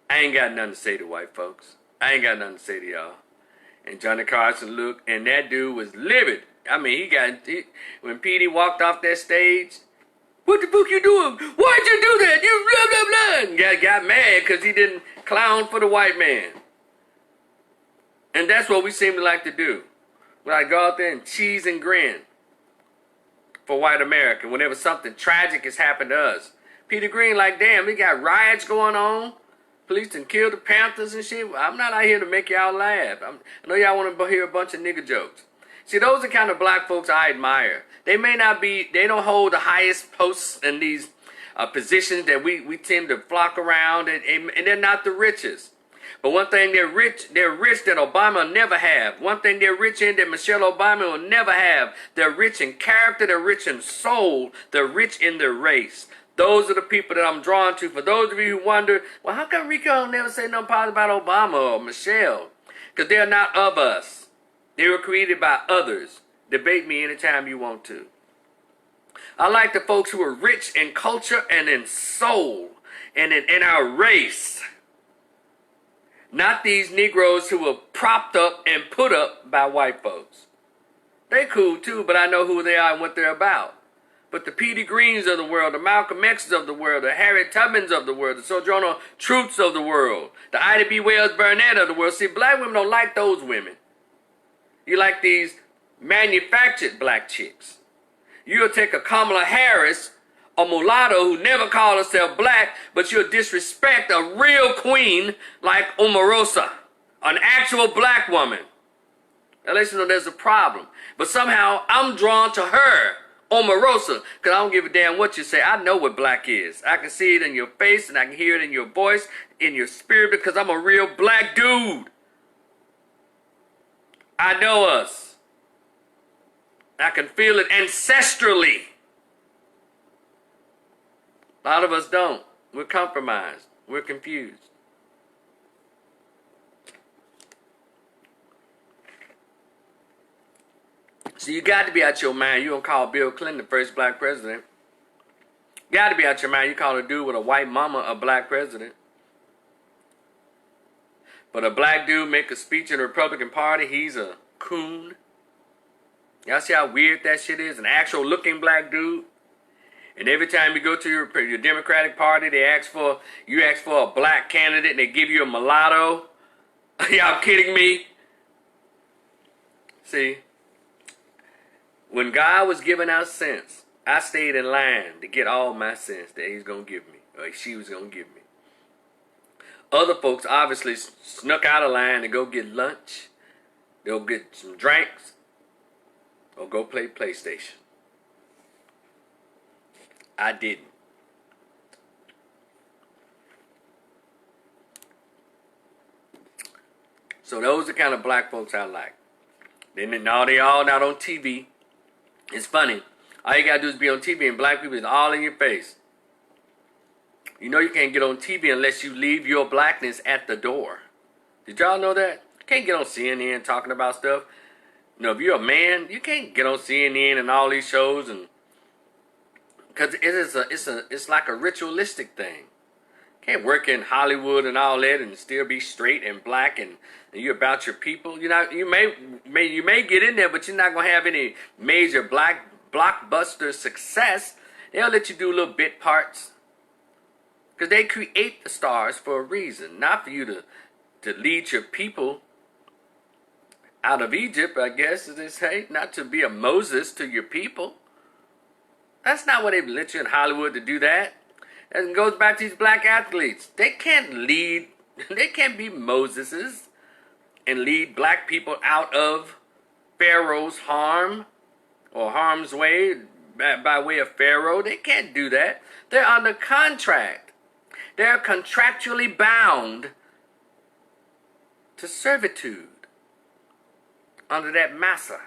I ain't got nothing to say to white folks. I ain't got nothing to say to y'all. And Johnny Carson looked, and that dude was livid. I mean, when Petey walked off that stage, what the fuck you doing? Why'd you do that? You blah, blah, blah. And got mad because he didn't clown for the white man. And that's what we seem to like to do. We like to go out there and cheese and grin for white America whenever something tragic has happened to us. Petey Green like, damn, we got riots going on. Police done killed the Panthers and shit. I'm not out here to make y'all laugh. I know y'all want to hear a bunch of nigger jokes. See, those are the kind of black folks I admire. They don't hold the highest posts in these positions that we tend to flock around, and they're not the richest. But one thing they're rich that Obama will never have. One thing they're rich in that Michelle Obama will never have. They're rich in character, they're rich in soul, they're rich in their race. Those are the people that I'm drawn to. For those of you who wonder, well, how come Rico never say nothing positive about Obama or Michelle? Because they're not of us. They were created by others. Debate me anytime you want to. I like the folks who are rich in culture and in soul and in our race. Not these Negroes who were propped up and put up by white folks. They cool too, but I know who they are and what they're about. But the Petey Greens of the world, the Malcolm X's of the world, the Harriet Tubmans of the world, the Sojourner Truths of the world, the Ida B. Wells Burnett of the world. See, black women don't like those women. You like these manufactured black chicks. You'll take a Kamala Harris, a mulatto who never called herself black, but you'll disrespect a real queen like Omarosa, an actual black woman. Now listen, there's a problem. But somehow I'm drawn to her, Omarosa, because I don't give a damn what you say. I know what black is. I can see it in your face, and I can hear it in your voice, in your spirit, because I'm a real black dude. I know us. I can feel it ancestrally. A lot of us don't. We're compromised. We're confused. So you got to be out your mind. You don't call Bill Clinton the first black president. Got to be out your mind. You call a dude with a white mama a black president. But a black dude make a speech in the Republican Party, he's a coon. Y'all see how weird that shit is? An actual looking black dude. And every time you go to your Democratic Party, you ask for a black candidate and they give you a mulatto. Y'all kidding me? See, when God was giving out sense, I stayed in line to get all my sense that he's going to give me, or she was going to give me. Other folks obviously snuck out of line to go get lunch. They'll get some drinks or go play PlayStation. I didn't. So those are the kind of black folks I like. Now they all not on TV. It's funny. All you gotta do is be on TV, and black people is all in your face. You know you can't get on TV unless you leave your blackness at the door. Did y'all know that? You can't get on CNN talking about stuff. You know, if you're a man, you can't get on CNN and all these shows, and because it's like a ritualistic thing. Can't work in Hollywood and all that and still be straight and black and you about your people. You may get in there, but you're not gonna have any major black blockbuster success. They'll let you do little bit parts because they create the stars for a reason, not for you to lead your people out of Egypt, I guess, as they say, not to be a Moses to your people. That's not what they let you in Hollywood to do that. And it goes back to these black athletes. They can't lead, they can't be Moseses and lead black people out of Pharaoh's harm or harm's way by way of Pharaoh. They can't do that. They're under contract. They're contractually bound to servitude under that massa.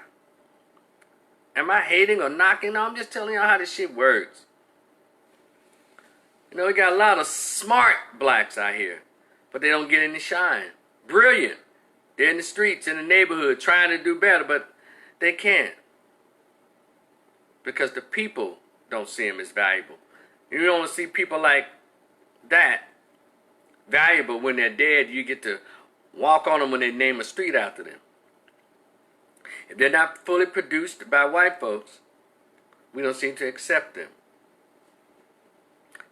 Am I hating or knocking? No, I'm just telling y'all how this shit works. You know, we got a lot of smart blacks out here, but they don't get any shine. Brilliant. They're in the streets, in the neighborhood, trying to do better, but they can't. Because the people don't see them as valuable. You don't see people like that valuable when they're dead. You get to walk on them when they name a street after them. If they're not fully produced by white folks, we don't seem to accept them.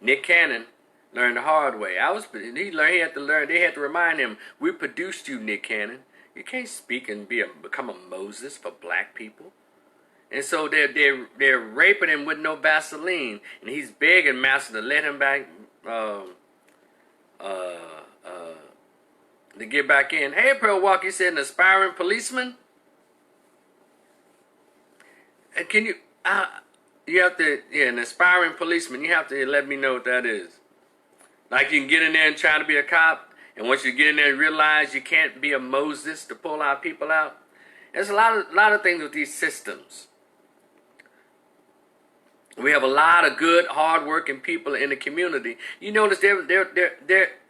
Nick Cannon learned the hard way. He had to learn. They had to remind him, "We produced you, Nick Cannon. You can't speak and become a Moses for black people." And so they're raping him with no Vaseline, and he's begging Master to let him back, to get back in. Hey, Pearl Walker said, an aspiring policeman. And can you? You have to, an aspiring policeman, you have to let me know what that is. Like you can get in there and try to be a cop, and once you get in there and realize you can't be a Moses to pull our people out. There's a lot of things with these systems. We have a lot of good, hard-working people in the community. You notice they're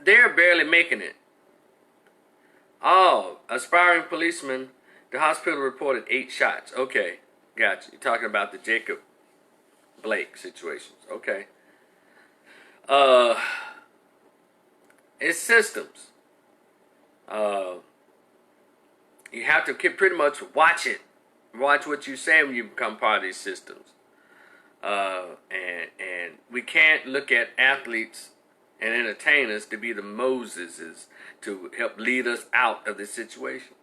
barely making it. Oh, aspiring policeman, the hospital reported 8 shots. Okay, gotcha. You're talking about the Jacob Blake situations. Okay. It's systems. You have to pretty much watch it. Watch what you say when you become part of these systems. And we can't look at athletes and entertainers to be the Moseses to help lead us out of this situation.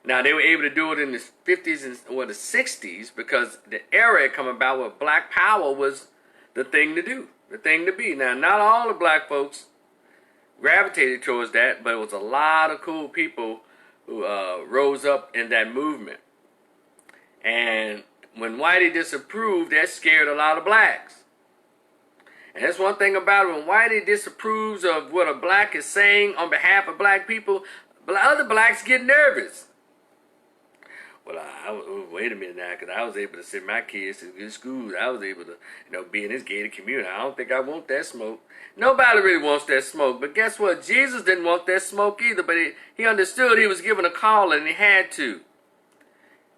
Now, they were able to do it in the 50s and the 60s because the era had come about where black power was the thing to do, the thing to be. Now, not all the black folks gravitated towards that, but it was a lot of cool people who rose up in that movement. And when Whitey disapproved, that scared a lot of blacks. And that's one thing about it. When Whitey disapproves of what a black is saying on behalf of black people, other blacks get nervous. Well, wait a minute now, because I was able to send my kids to good schools. I was able to, be in this gated community. I don't think I want that smoke. Nobody really wants that smoke. But guess what? Jesus didn't want that smoke either, but he understood he was given a call and he had to.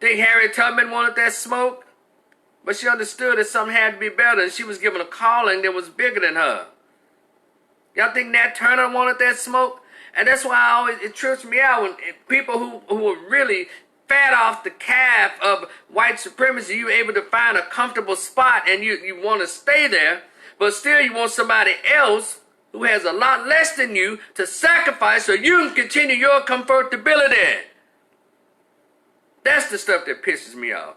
Think Harriet Tubman wanted that smoke? But she understood that something had to be better, and she was given a calling that was bigger than her. Y'all think Nat Turner wanted that smoke? And that's why it trips me out when people who are really fat off the calf of white supremacy, you're able to find a comfortable spot and you want to stay there, but still you want somebody else who has a lot less than you to sacrifice so you can continue your comfortability. That's the stuff that pisses me off.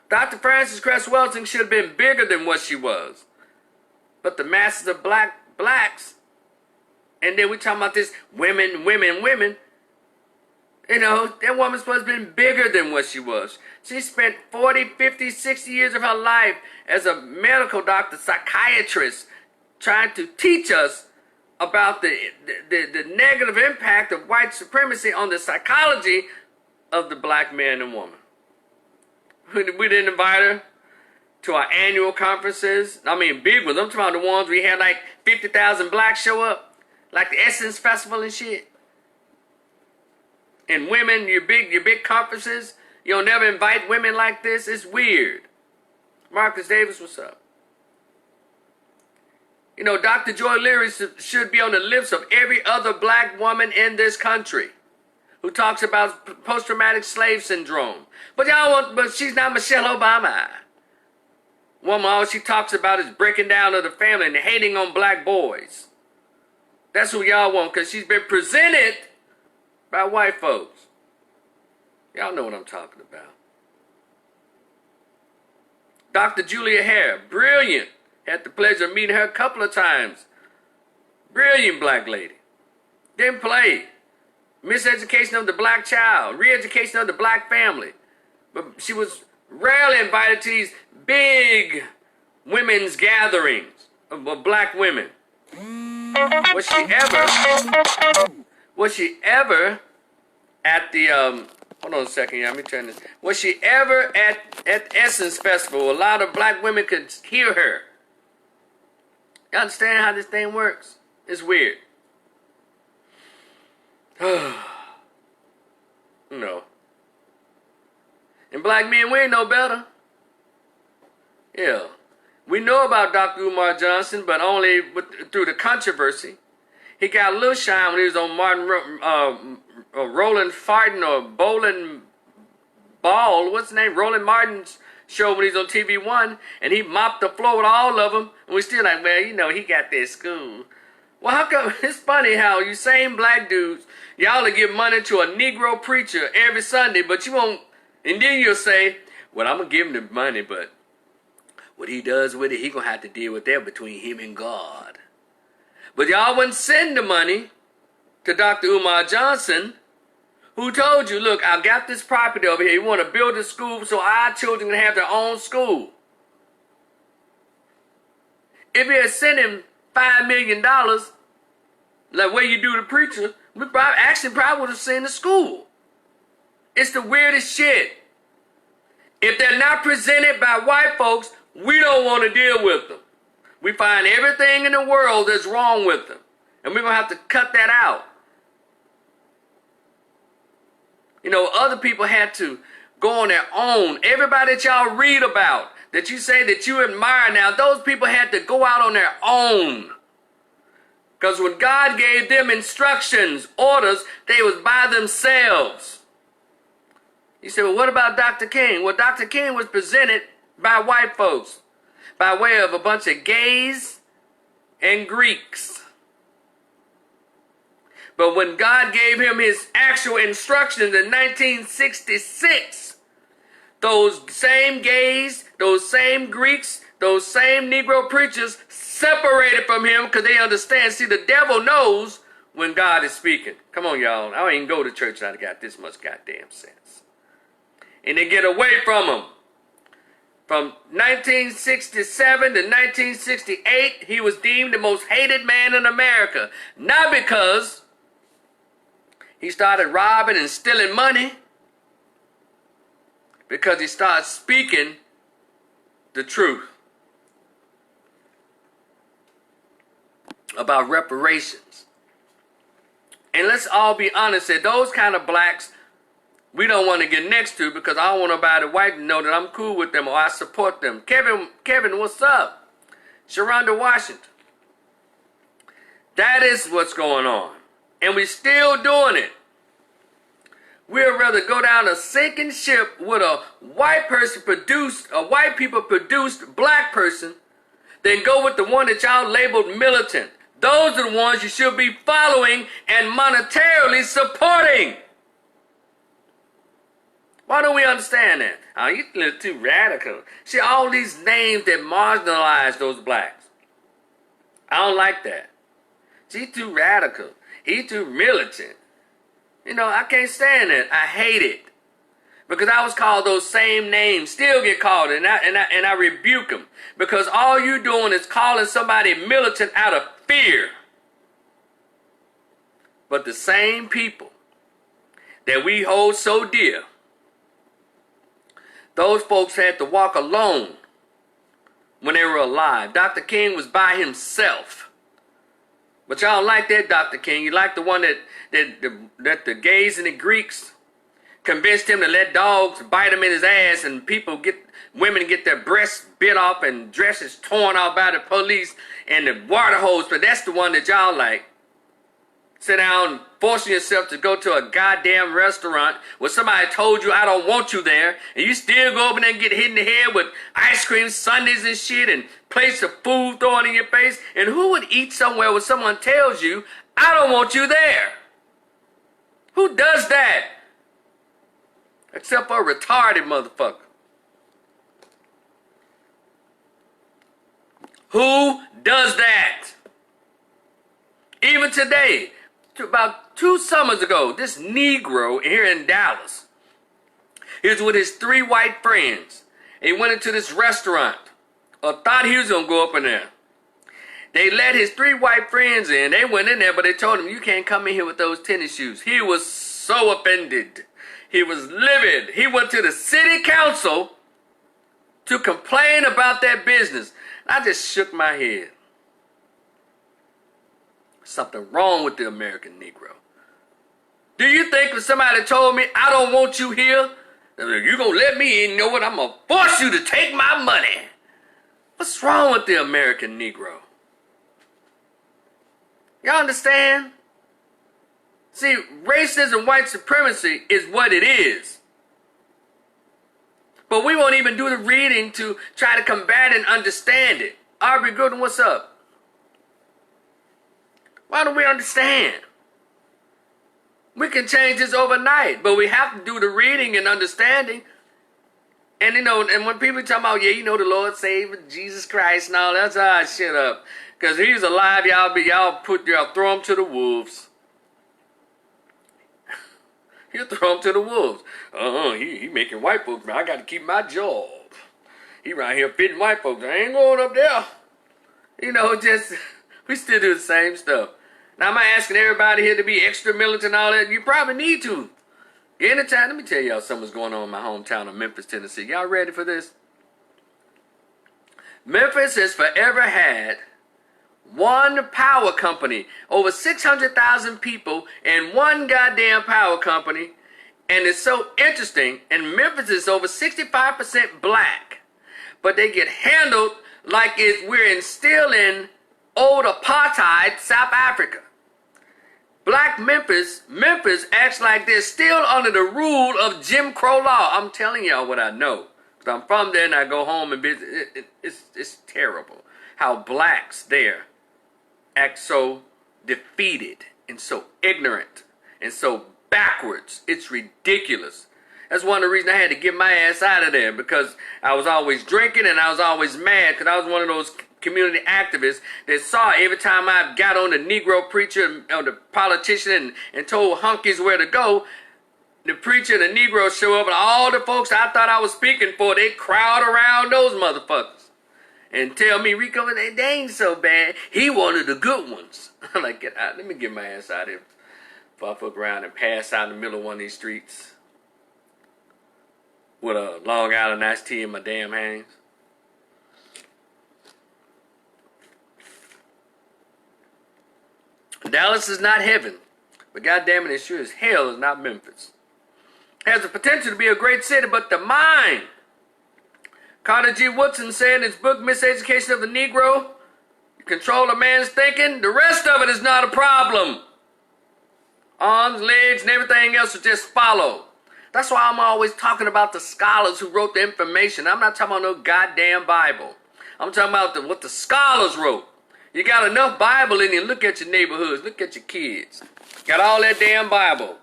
Dr. Frances Cress Welsing should have been bigger than what she was. But the masses of blacks, and then we talking about this women. That woman's supposed to have been bigger than what she was. She spent 40, 50, 60 years of her life as a medical doctor, psychiatrist, trying to teach us about the negative impact of white supremacy on the psychology of the black man and woman. We didn't invite her to our annual conferences. I mean, big ones. I'm talking about the ones we had like 50,000 blacks show up, like the Essence Festival and shit. And women, your big conferences, you'll never invite women like this. It's weird. Marcus Davis, what's up? You know, Dr. Joy Leary should be on the lips of every other black woman in this country who talks about post-traumatic slave syndrome. But she's not Michelle Obama. Woman, all she talks about is breaking down of the family and hating on black boys. That's who y'all want, because she's been presented by white folks. Y'all know what I'm talking about. Dr. Julia Hare, brilliant. Had the pleasure of meeting her a couple of times. Brilliant black lady. Didn't play. Miseducation of the black child. Re-education of the black family. But she was rarely invited to these big women's gatherings of black women. Was she ever at the hold on a second, let me turn this. Was she ever at Essence Festival? A lot of black women could hear her. You understand how this thing works? It's weird. No. And black men, we ain't no better. Yeah. We know about Dr. Umar Johnson, but only through the controversy. He got a little shine when he was on Roland Farton or Bowling Ball, what's his name? Roland Martin's show when he's on TV One, and he mopped the floor with all of them, and we still like, well, you know, he got that school. Well, how come? It's funny how you same black dudes, y'all will give money to a Negro preacher every Sunday, but you won't, and then you'll say, well, I'm going to give him the money, but what he does with it, he going to have to deal with that between him and God. But y'all wouldn't send the money to Dr. Umar Johnson, who told you, look, I got this property over here. You want to build a school so our children can have their own school. If you had sent him $5 million, like way you do the preacher, we probably would have sent the school. It's the weirdest shit. If they're not presented by white folks, we don't want to deal with them. We find everything in the world that's wrong with them. And we're going to have to cut that out. You know, other people had to go on their own. Everybody that y'all read about, that you say that you admire now, those people had to go out on their own. Because when God gave them instructions, orders, they was by themselves. You say, well, what about Dr. King? Well, Dr. King was presented by white folks by way of a bunch of gays and Greeks. But when God gave him his actual instructions in 1966, those same gays, those same Greeks, those same Negro preachers separated from him because they understand. See, the devil knows when God is speaking. Come on, y'all. I don't even go to church and I got this much goddamn sense. And they get away from him. From 1967 to 1968, he was deemed the most hated man in America. Not because he started robbing and stealing money, because he started speaking the truth about reparations. And let's all be honest, that those kind of blacks we don't want to get next to, because I don't want nobody white to know that I'm cool with them or I support them. Kevin, what's up? Sharonda Washington. That is what's going on. And we still doing it. We'd rather go down a sinking ship with a white people produced black person than go with the one that y'all labeled militant. Those are the ones you should be following and monetarily supporting. Why don't we understand that? Oh, you a little too radical. See, all these names that marginalize those blacks. I don't like that. She's too radical. He's too militant. You know, I can't stand it. I hate it. Because I was called those same names, still get called, and I rebuke them. Because all you're doing is calling somebody militant out of fear. But the same people that we hold so dear, those folks had to walk alone when they were alive. Dr. King was by himself. But y'all like that Dr. King. You like the one that the gays and the Greeks convinced him to let dogs bite him in his ass, and women get their breasts bit off and dresses torn off by the police and the water hose. But that's the one that y'all like. Sit down, forcing yourself to go to a goddamn restaurant where somebody told you I don't want you there, and you still go over there and get hit in the head with ice cream sundaes and shit and plates of food thrown in your face. And who would eat somewhere where someone tells you I don't want you there? Who does that? Except for a retarded motherfucker. Who does that? Even today, about 2 summers ago, this Negro here in Dallas, he was with his 3 white friends. And he went into this restaurant, or thought he was going to go up in there. They let his 3 white friends in. They went in there, but they told him, you can't come in here with those tennis shoes. He was so offended. He was livid. He went to the city council to complain about that business. I just shook my head. Something wrong with the American Negro. Do you think if somebody told me I don't want you here, you're going to let me in? You know what? I'm going to force you to take my money. What's wrong with the American Negro? Y'all understand? See, racism, white supremacy is what it is. But we won't even do the reading to try to combat and understand it. Aubrey Gooden, what's up? Why don't we understand? We can change this overnight, but we have to do the reading and understanding. And and when people talk about, the Lord saved Jesus Christ and all that, shut up. Because he's alive, y'all throw him to the wolves. You throw him to the wolves. He making white folks, man. I got to keep my job. He right here fitting white folks. I ain't going up there. We still do the same stuff. Now, am I asking everybody here to be extra militant and all that? You probably need to. Anytime, let me tell y'all something's going on in my hometown of Memphis, Tennessee. Y'all ready for this? Memphis has forever had one power company. Over 600,000 people in one goddamn power company. And it's so interesting. And Memphis is over 65% black. But they get handled like we're still in old apartheid South Africa. Black Memphis acts like they're still under the rule of Jim Crow law. I'm telling y'all what I know. Because I'm from there and I go home and visit. It's terrible how blacks there act so defeated and so ignorant and so backwards. It's ridiculous. That's one of the reasons I had to get my ass out of there, because I was always drinking and I was always mad because I was one of those community activists that saw every time I got on the Negro preacher or the politician and told hunkies where to go, the preacher and the Negro show up and all the folks I thought I was speaking for, they crowd around those motherfuckers and tell me, Rico, they ain't so bad. He one of the good ones. I'm like, get out. Let me get my ass out of here before I fuck around and pass out in the middle of one of these streets with a Long Island iced tea in my damn hands. Dallas is not heaven, but goddamn it sure as hell is not Memphis. Has the potential to be a great city, but the mind. Carter G. Woodson said in his book, Miseducation of the Negro, you control a man's thinking, the rest of it is not a problem. Arms, legs, and everything else will just follow. That's why I'm always talking about the scholars who wrote the information. I'm not talking about no goddamn Bible. I'm talking about what the scholars wrote. You got enough Bible in you. Look at your neighborhoods. Look at your kids. Got all that damn Bible.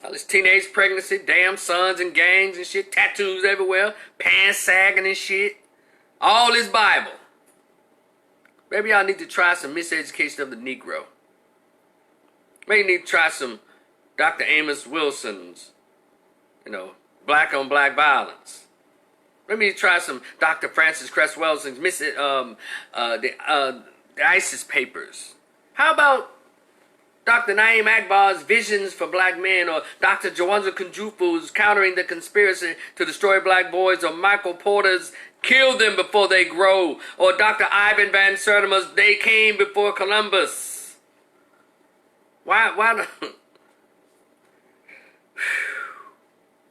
All this teenage pregnancy, damn sons and gangs and shit, tattoos everywhere, pants sagging and shit. All this Bible. Maybe y'all need to try some Miseducation of the Negro. Maybe you need to try some Dr. Amos Wilson's, black on black violence. Maybe you try some Dr. Francis Cress Welsing's the ISIS papers. How about Dr. Naeem Akbar's Visions for Black Men, or Dr. Jawanza Kunjufu's Countering the Conspiracy to Destroy Black Boys, or Michael Porter's Kill Them Before They Grow, or Dr. Ivan Van Sertima's They Came Before Columbus. Why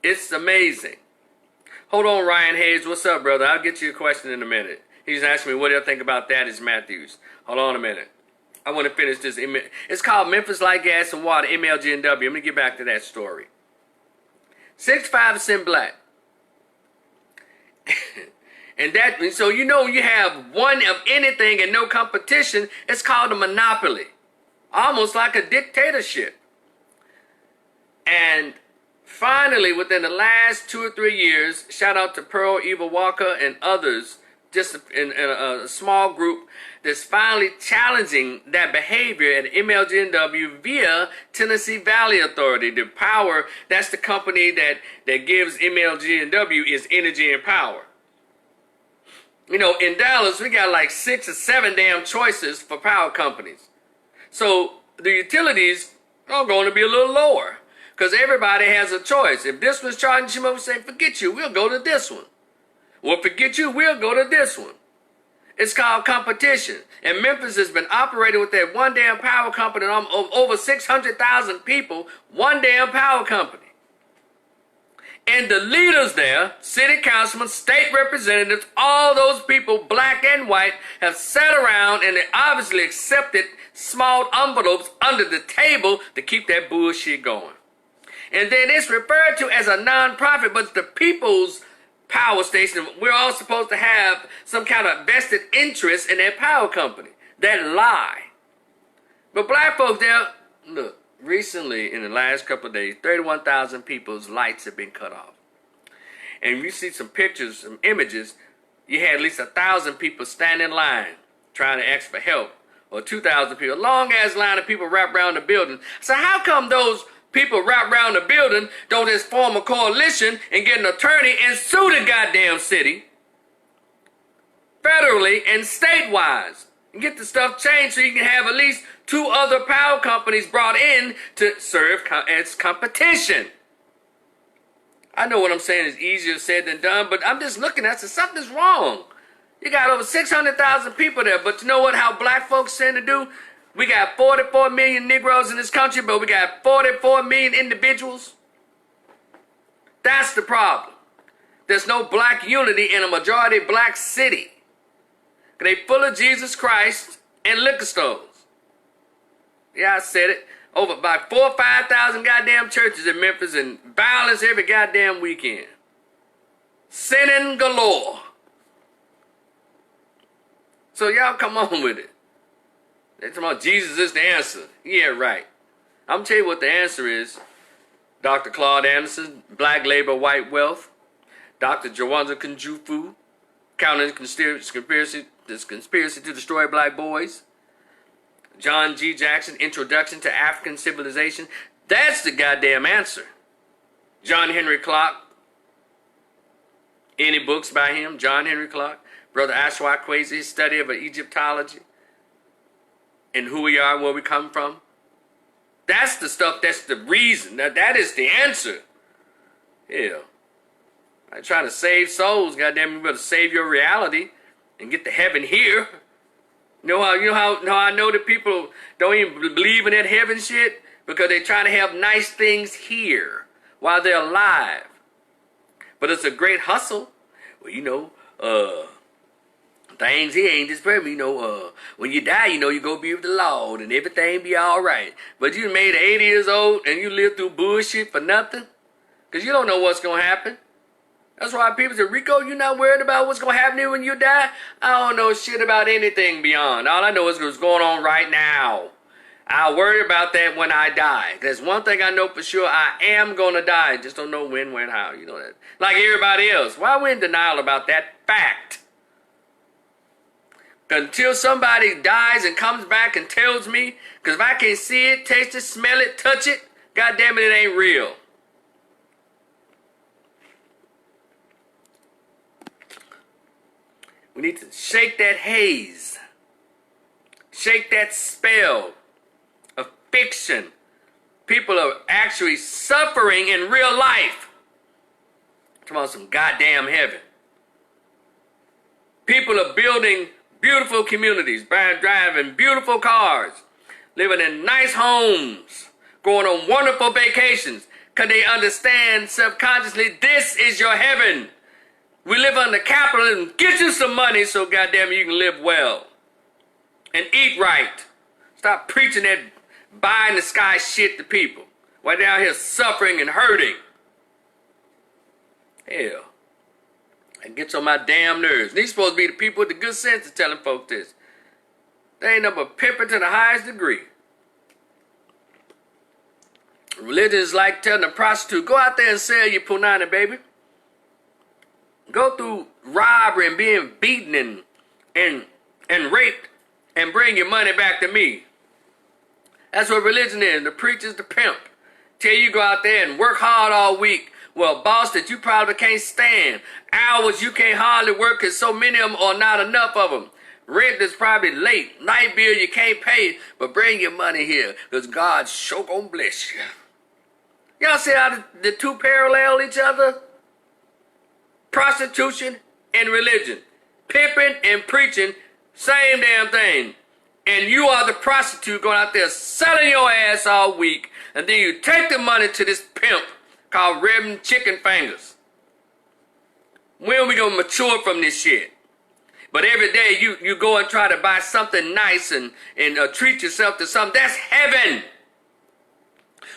It's amazing. Hold on, Ryan Hayes. What's up, brother? I'll get you a question in a minute. He's asking me what do I think about that is Matthews. Hold on a minute. I want to finish this. It's called Memphis Light, Gas, and Water, MLGNW. I'm going to get back to that story. 65% black. And that, so you know you have one of anything and no competition. It's called a monopoly. Almost like a dictatorship. And finally, within the last 2 or 3 years, shout out to Pearl, Eva Walker, and others, just in a small group that's finally challenging that behavior at MLGNW via Tennessee Valley Authority. The power, that's the company that gives MLGNW is energy and power. You know, in Dallas, we got like 6 or 7 damn choices for power companies. So the utilities are going to be a little lower because everybody has a choice. If this one's charging you, we'll say, forget you, we'll go to this one. Well, forget you, we'll go to this one. It's called competition. And Memphis has been operating with that one damn power company of over 600,000 people, one damn power company. And the leaders there, city councilmen, state representatives, all those people, black and white, have sat around and they obviously accepted small envelopes under the table to keep that bullshit going. And then it's referred to as a non-profit, but it's the people's power station. We're all supposed to have some kind of vested interest in that power company. That lie. But black folks there, look, recently, in the last couple of days, 31,000 people's lights have been cut off. And you see some pictures, some images, you had at least 1,000 people stand in line trying to ask for help. Or 2,000 people, a long-ass line of people wrapped around the building. So how come those people wrapped around the building don't just form a coalition and get an attorney and sue the goddamn city, federally and statewide, and get the stuff changed so you can have at least 2 other power companies brought in to serve as competition? I know what I'm saying is easier said than done, but I'm just looking at it, something's wrong. You got over 600,000 people there, but you know what, how black folks tend to do? We got 44 million Negroes in this country, but we got 44 million individuals. That's the problem. There's no black unity in a majority black city. They full of Jesus Christ and liquor stores. Yeah, I said it. Over about 4,000 or 5,000 goddamn churches in Memphis and violence every goddamn weekend. Sinning galore. So y'all come on with it. They're talking about Jesus is the answer. Yeah, right. I'm going to tell you what the answer is. Dr. Claude Anderson, Black Labor, White Wealth. Dr. Jawanza Kunjufu, Countering Conspiracy to Destroy Black Boys. John G. Jackson, Introduction to African Civilization. That's the goddamn answer. John Henry Clark. Any books by him? John Henry Clark. Brother Ashwa Kwesi's Study of Egyptology. And who we are and where we come from. That's the stuff, that's the reason. That is the answer. Hell. I'm trying to save souls, goddamn, you better save your reality and get to heaven here. You know how I know that people don't even believe in that heaven shit? Because they're trying to have nice things here while they're alive. But it's a great hustle. Well, things here ain't this perfect. When you die, you go be with the Lord and everything be all right. But you made 80 years old and you live through bullshit for nothing? Because you don't know what's going to happen. That's why people say, Rico, you're not worried about what's going to happen to you when you die? I don't know shit about anything beyond. All I know is what's going on right now. I'll worry about that when I die. There's one thing I know for sure, I am going to die. Just don't know when, where, and how. You know that. Like everybody else. Why are we in denial about that fact? Until somebody dies and comes back and tells me, because if I can't see it, taste it, smell it, touch it, God damn it, it ain't real. We need to shake that haze. Shake that spell of fiction. People are actually suffering in real life. Talking about some goddamn heaven. People are building beautiful communities, driving beautiful cars, living in nice homes, going on wonderful vacations. Because they understand subconsciously this is your heaven. We live under capitalism. Get you some money so goddamn you can live well. And eat right. Stop preaching that buy in the sky shit to people. While they're out here suffering and hurting. Hell. It gets on my damn nerves. These supposed to be the people with the good sense of telling folks this. They ain't nothing but pimping to the highest degree. Religion is like telling a prostitute, go out there and sell your punani, baby. Go through robbery and being beaten and raped and bring your money back to me. That's what religion is. The preacher's the pimp. Tell you go out there and work hard all week. Well, boss that you probably can't stand. Hours you can't hardly work because so many of them are not enough of them. Rent is probably late. Night bill you can't pay. But bring your money here because God sure gonna bless you. Y'all see how the two parallel each other? Prostitution and religion. Pimping and preaching, same damn thing. And you are the prostitute going out there selling your ass all week. And then you take the money to this pimp called Reverend Chicken Fingers. When are we going to mature from this shit? But every day you go and try to buy something nice and treat yourself to something. That's heaven.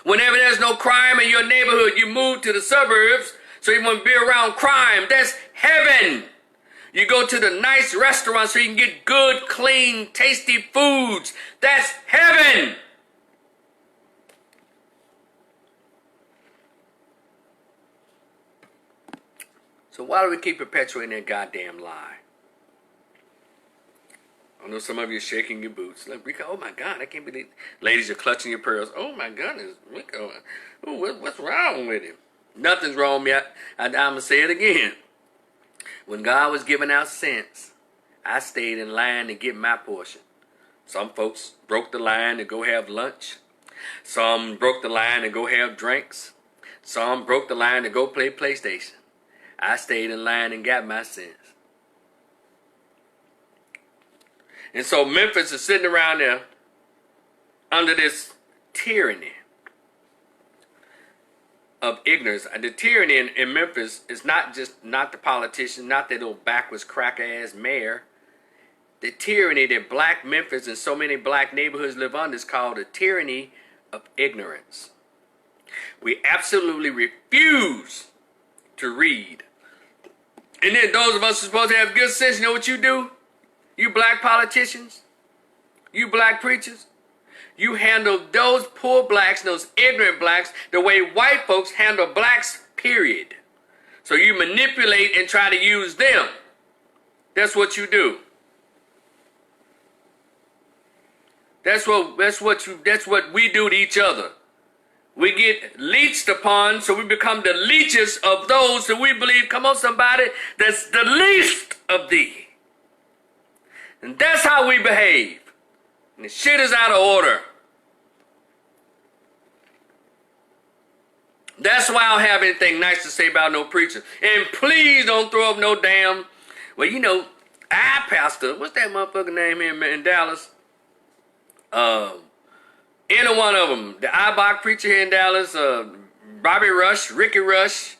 Whenever there's no crime in your neighborhood, you move to the suburbs so you won't be around crime. That's heaven. You go to the nice restaurants so you can get good, clean, tasty foods. That's heaven. So why do we keep perpetuating that goddamn lie? I know some of you are shaking your boots. Like, Rico, oh my God, I can't believe. Ladies are clutching your pearls. Oh my goodness, Rico, what's wrong with him? Nothing's wrong with me. I'm going to say it again. When God was giving out cents, I stayed in line to get my portion. Some folks broke the line to go have lunch. Some broke the line to go have drinks. Some broke the line to go play PlayStation. I stayed in line and got my cents. And so Memphis is sitting around there under this tyranny of ignorance. The tyranny in Memphis is not the politician, not that little backwards cracker-ass mayor. The tyranny that black Memphis and so many black neighborhoods live under is called the tyranny of ignorance. We absolutely refuse to read. And then those of us who are supposed to have good sense, you know what you do? You black politicians, you black preachers, you handle those poor blacks, those ignorant blacks, the way white folks handle blacks, period. So you manipulate and try to use them. That's what you do. That's what we do to each other. We get leeched upon, so we become the leeches of those who we believe, come on somebody, that's the least of thee. And that's how we behave. And the shit is out of order. That's why I don't have anything nice to say about no preacher. And please don't throw up no damn, well, you know, our pastor, what's that motherfucker name here in Dallas? Any one of them. The IBOC preacher here in Dallas, Bobby Rush, Ricky Rush,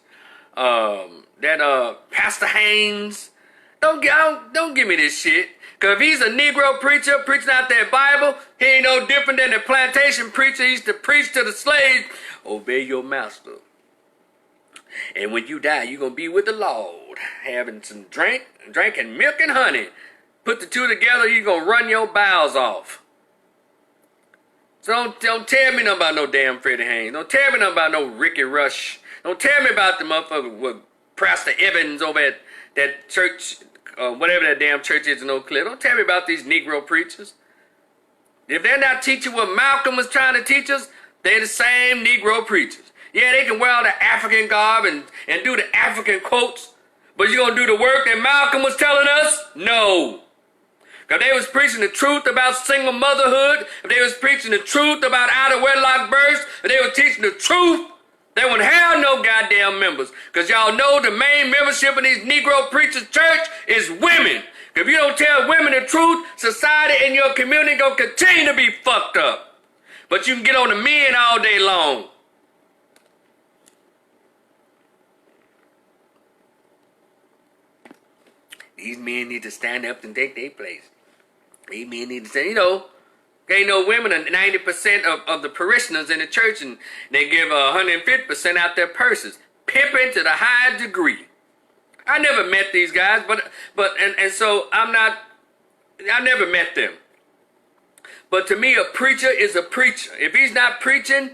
Pastor Haynes. Don't give me this shit. Because if he's a Negro preacher preaching out that Bible, he ain't no different than the plantation preacher used to preach to the slaves. Obey your master. And when you die, you're going to be with the Lord, having some drinking milk and honey. Put the two together, you're going to run your bowels off. So don't tell me nothing about no damn Freddie Haynes. Don't tell me nothing about no Ricky Rush. Don't tell me about the motherfucker with Pastor Evans over at that church, whatever that damn church is in Oak Cliff. Don't tell me about these Negro preachers. If they're not teaching what Malcolm was trying to teach us, they're the same Negro preachers. Yeah, they can wear all the African garb and do the African quotes, but you gonna do the work that Malcolm was telling us? No. If they was preaching the truth about single motherhood, if they was preaching the truth about out of wedlock births, if they were teaching the truth, they wouldn't have no goddamn members. Because y'all know the main membership in these Negro preachers' church is women. If you don't tell women the truth, society and your community gonna continue to be fucked up. But you can get on the men all day long. men need to stand up and take their place. These men need to say, you know, ain't no women are 90% of the parishioners in the church, and they give 150% out their purses. Pimping to the high degree. I never met these guys, and so I never met them. But to me, a preacher is a preacher. If he's not preaching,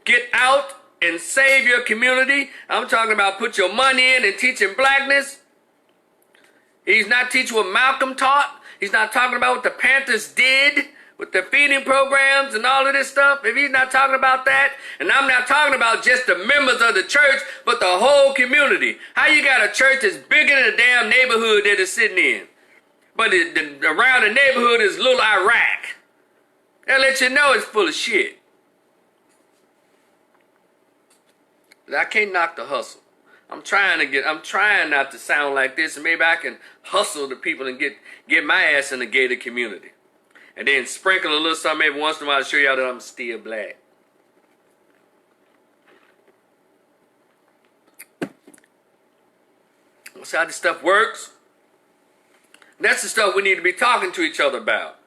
get out and save your community. I'm talking about put your money in and teaching blackness. He's not teaching what Malcolm taught. He's not talking about what the Panthers did with the feeding programs and all of this stuff. If he's not talking about that, and I'm not talking about just the members of the church, but the whole community. How you got a church that's bigger than the damn neighborhood that it's sitting in? But around the neighborhood is little Iraq. They'll let you know it's full of shit. I can't knock the hustle. I'm trying not to sound like this, and maybe I can hustle the people and get my ass in the gated community. And then sprinkle a little something every once in a while to show y'all that I'm still black. That's how this stuff works. That's the stuff we need to be talking to each other about.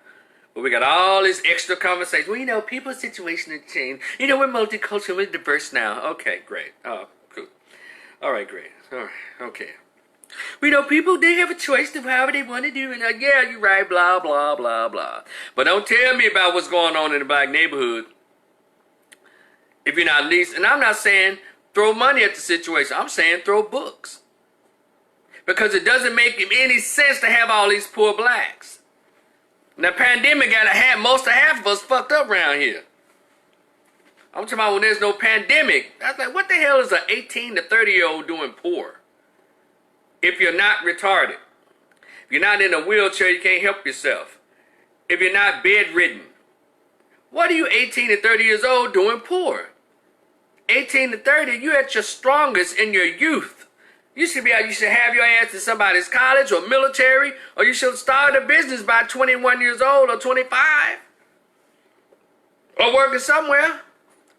But we got all this extra conversation. Well, you know, people's situation has changed. You know, we're multicultural, we're diverse now. Okay, great. Oh, cool. All right, great. All right, okay. We know people, they have a choice of however they want to do. And yeah, you're right, blah, blah, blah, blah. But don't tell me about what's going on in the black neighborhood if you're not at least, and I'm not saying throw money at the situation. I'm saying throw books. Because it doesn't make any sense to have all these poor blacks. The pandemic got half of us fucked up around here. I'm talking about when there's no pandemic. I was like, what the hell is an 18 to 30-year-old doing poor? If you're not retarded. If you're not in a wheelchair, you can't help yourself. If you're not bedridden. What are you 18 to 30 years old doing poor? 18 to 30, you're at your strongest in your youth. You should have your ass in somebody's college or military, or you should start a business by 21 years old or 25. Or working somewhere.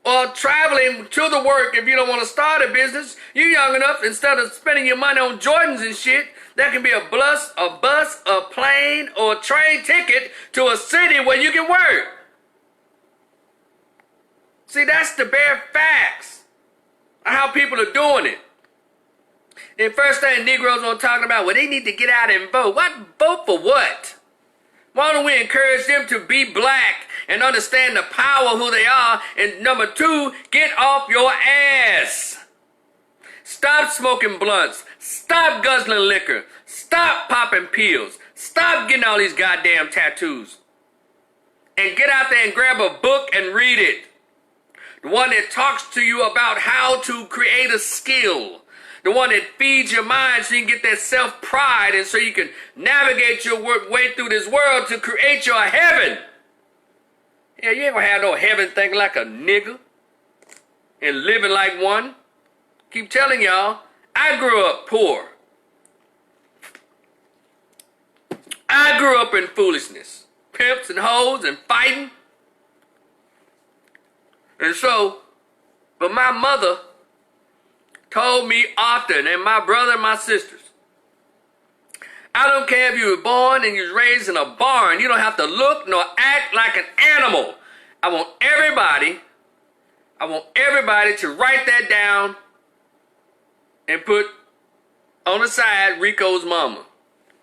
Or traveling to the work if you don't want to start a business. You're young enough, instead of spending your money on Jordans and shit, that can be a bus, a plane, or a train ticket to a city where you can work. See, that's the bare facts of how people are doing it. And first thing Negroes are talking about, well, they need to get out and vote. What? Vote for what? Why don't we encourage them to be black and understand the power of who they are? And number two, get off your ass. Stop smoking blunts. Stop guzzling liquor. Stop popping pills. Stop getting all these goddamn tattoos. And get out there and grab a book and read it. The one that talks to you about how to create a skill. The one that feeds your mind so you can get that self-pride and so you can navigate your way through this world to create your heaven. Yeah, you ain't gonna have no heaven thinking like a nigga and living like one. Keep telling y'all, I grew up poor. I grew up in foolishness. Pimps and hoes and fighting. And so, but my mother told me often, and my brother and my sisters, I don't care if you were born and you was raised in a barn, you don't have to look nor act like an animal. I want everybody to write that down and put on the side Rico's mama.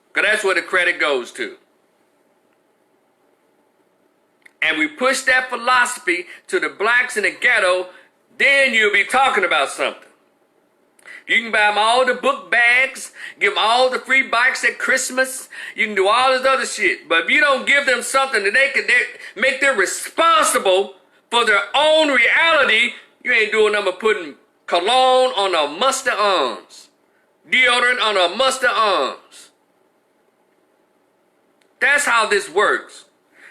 Because that's where the credit goes to. And we push that philosophy to the blacks in the ghetto, then you'll be talking about something. You can buy them all the book bags, give them all the free bikes at Christmas. You can do all this other shit. But if you don't give them something that they make them responsible for their own reality, you ain't doing nothing but putting cologne on their mustard arms. Deodorant on their mustard arms. That's how this works.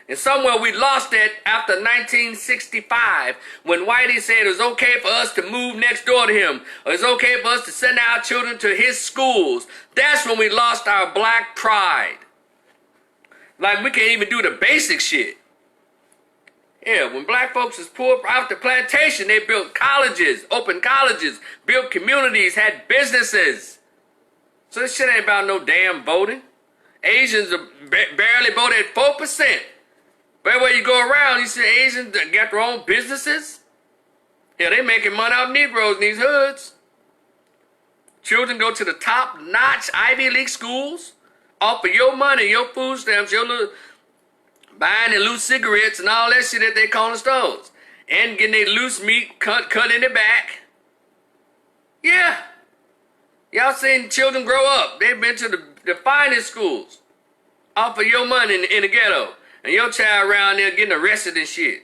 And somewhere we lost that after 1965 when Whitey said it was okay for us to move next door to him. Or it's okay for us to send our children to his schools. That's when we lost our black pride. Like we can't even do the basic shit. Yeah, when black folks was poor out the plantation, they built colleges, opened colleges, built communities, had businesses. So this shit ain't about no damn voting. Asians are barely about at 4%. Wherever you go around, you see Asians that got their own businesses. Yeah, they making money off Negroes in these hoods. Children go to the top-notch Ivy League schools off of your money, your food stamps, your little buying the loose cigarettes and all that shit at their corner stores. And getting their loose meat cut in the back. Yeah. Y'all seen children grow up. They've been to the finest schools off of your money in the ghetto. And your child around there getting arrested and shit.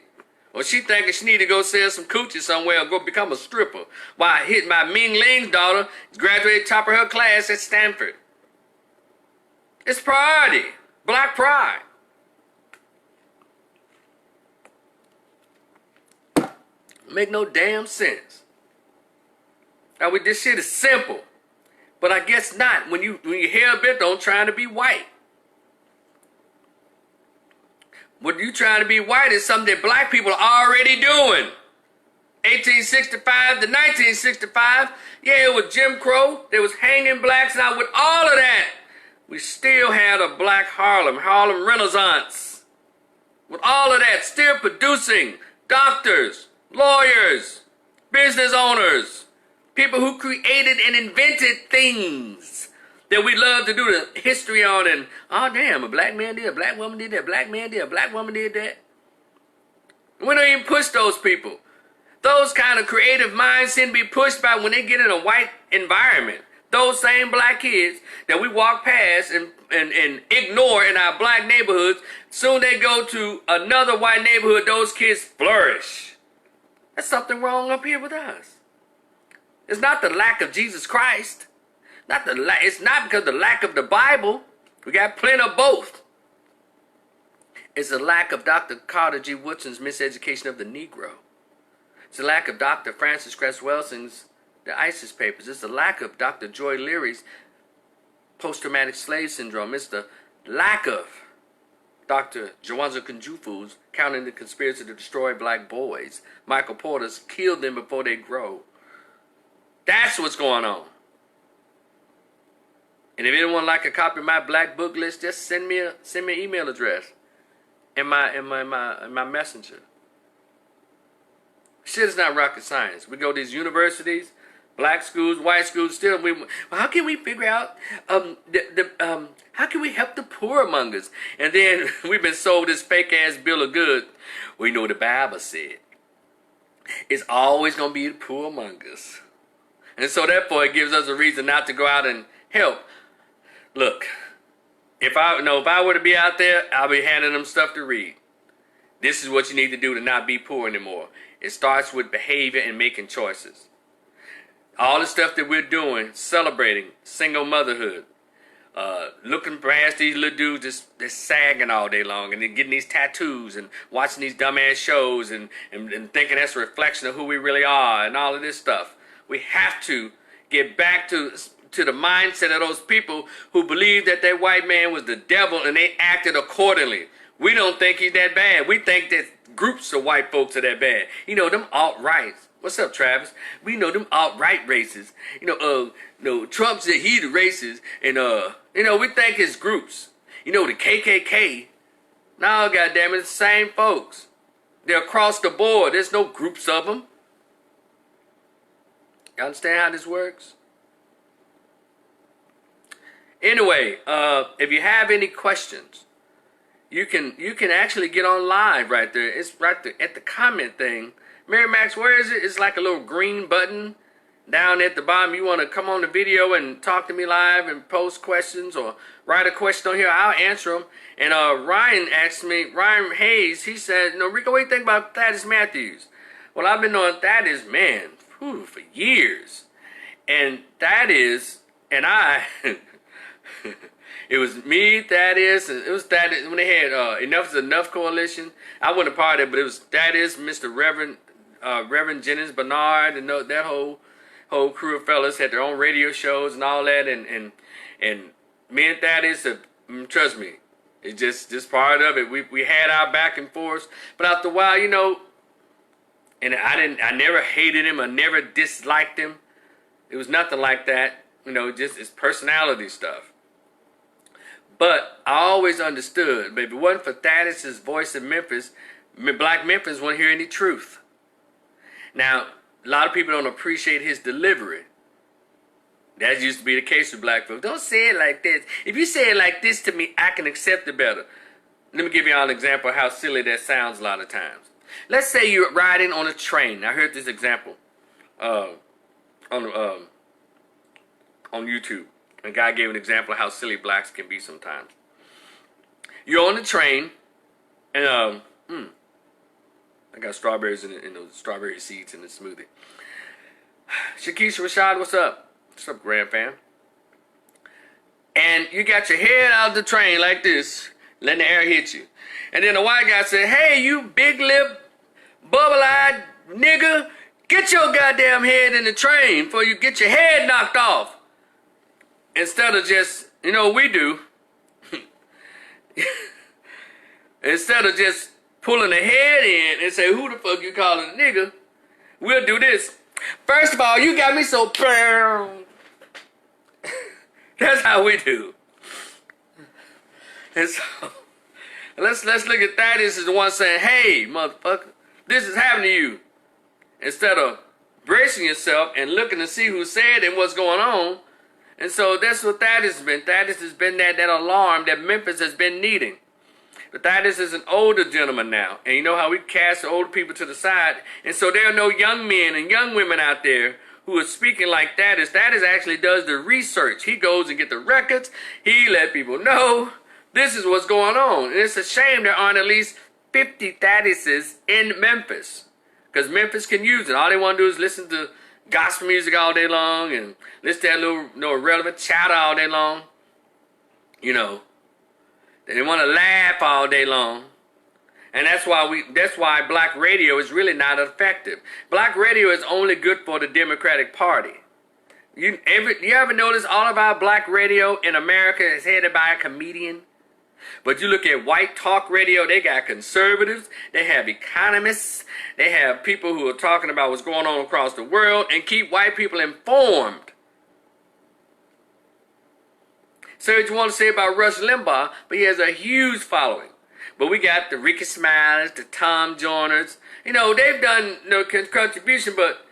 Or she thinking she need to go sell some coochie somewhere or go become a stripper. While I hit my Ming Ling's daughter, graduated top of her class at Stanford. It's priority. Black pride. Make no damn sense. Now, this shit is simple. But I guess not when you hell bent on trying to be white. What you trying to be white is something that black people are already doing. 1865 to 1965, yeah, it was Jim Crow. They was hanging blacks. Now with all of that, we still had a black Harlem Renaissance. With all of that, still producing doctors, lawyers, business owners, people who created and invented things that we love to do the history on, and oh damn, a black man did, a black woman did that, a black man did, a black woman did that. We don't even push those people. Those kind of creative minds seem to be pushed by when they get in a white environment. Those same black kids that we walk past and ignore in our black neighborhoods, soon they go to another white neighborhood, those kids flourish. There's something wrong up here with us. It's not the lack of Jesus Christ. It's not because of the lack of the Bible. We got plenty of both. It's the lack of Dr. Carter G. Woodson's miseducation of the Negro. It's the lack of Dr. Francis Cress Welsing's The ISIS Papers. It's the lack of Dr. Joy Leary's post-traumatic slave syndrome. It's the lack of Dr. Jawanza Kunjufu's Counting the Conspiracy to Destroy Black Boys. Michael Porter's Kill Them Before They Grow. That's what's going on. And if anyone like a copy of my black book list, just send me an email address in my messenger. Shit is not rocket science. We go to these universities, black schools, white schools. Still, how can we figure out how can we help the poor among us? And then we've been sold this fake ass bill of goods. We know the Bible said it's always gonna be the poor among us, and so therefore it gives us a reason not to go out and help. Look, if I were to be out there, I'll be handing them stuff to read. This is what you need to do to not be poor anymore. It starts with behavior and making choices. All the stuff that we're doing, celebrating single motherhood, looking past these little dudes just sagging all day long and then getting these tattoos and watching these dumbass shows and thinking that's a reflection of who we really are and all of this stuff. We have to get back to the mindset of those people who believed that that white man was the devil and they acted accordingly. We don't think he's that bad. We think that groups of white folks are that bad. You know, them alt-rights. What's up, Travis? We know them alt-right racists. Trump said he the racist. And, we think it's groups. The KKK. No, goddamn it, it's the same folks. They're across the board. There's no groups of them. You understand how this works? Anyway, if you have any questions, you can actually get on live right there. It's right there at the comment thing. Mary Max, where is it? It's like a little green button down at the bottom. You want to come on the video and talk to me live and post questions or write a question on here. I'll answer them. And Ryan asked me, Ryan Hayes, he said, Rico, what do you think about Thaddeus Matthews? Well, I've been knowing Thaddeus, man, for years. And Thaddeus and I... It was me, Thaddeus, and it was Thaddeus when they had Enough is Enough Coalition. I wasn't a part of it, but it was Thaddeus, Mr. Reverend Jennings Bernard, and that whole crew of fellas had their own radio shows and all that, and me and Thaddeus, trust me, it's just part of it. We had our back and forth, but after a while, and I never hated him, I never disliked him. It was nothing like that, just his personality stuff. But I always understood, but if it wasn't for Thaddeus' voice in Memphis, Black Memphis wouldn't hear any truth. Now, a lot of people don't appreciate his delivery. That used to be the case with black folks. Don't say it like this. If you say it like this to me, I can accept it better. Let me give you all an example of how silly that sounds a lot of times. Let's say you're riding on a train. I heard this example on YouTube. A guy gave an example of how silly blacks can be sometimes. You're on the train, and I got strawberries in those strawberry seeds in the smoothie. Shakisha Rashad, what's up? What's up, Grand Fam? And you got your head out of the train like this, letting the air hit you. And then the white guy said, hey, you big lip, bubble-eyed nigga, get your goddamn head in the train before you get your head knocked off. Instead of just, you know what we do? Instead of just pulling the head in and say, who the fuck you calling a nigga? We'll do this. First of all, you got me so proud. That's how we do. And so, let's look at Thaddeus as the one saying, hey, motherfucker, this is happening to you. Instead of bracing yourself and looking to see who said and what's going on. And so that's what Thaddeus has been. Thaddeus has been that alarm that Memphis has been needing. But Thaddeus is an older gentleman now. And you know how we cast the older people to the side. And so there are no young men and young women out there who are speaking like Thaddeus. Thaddeus actually does the research. He goes and get the records. He let people know this is what's going on. And it's a shame there aren't at least 50 Thaddeus's in Memphis. Because Memphis can use it. All they want to do is listen to gospel music all day long and listen to that little irrelevant chatter all day long. You know. They want to laugh all day long. And that's why black radio is really not effective. Black radio is only good for the Democratic Party. You ever notice all of our black radio in America is headed by a comedian? But you look at white talk radio, they got conservatives, they have economists, they have people who are talking about what's going on across the world and keep white people informed. Say what you want to say about Rush Limbaugh, but he has a huge following. But we got the Ricky Smilers, the Tom Joyners. You know, they've done contribution, but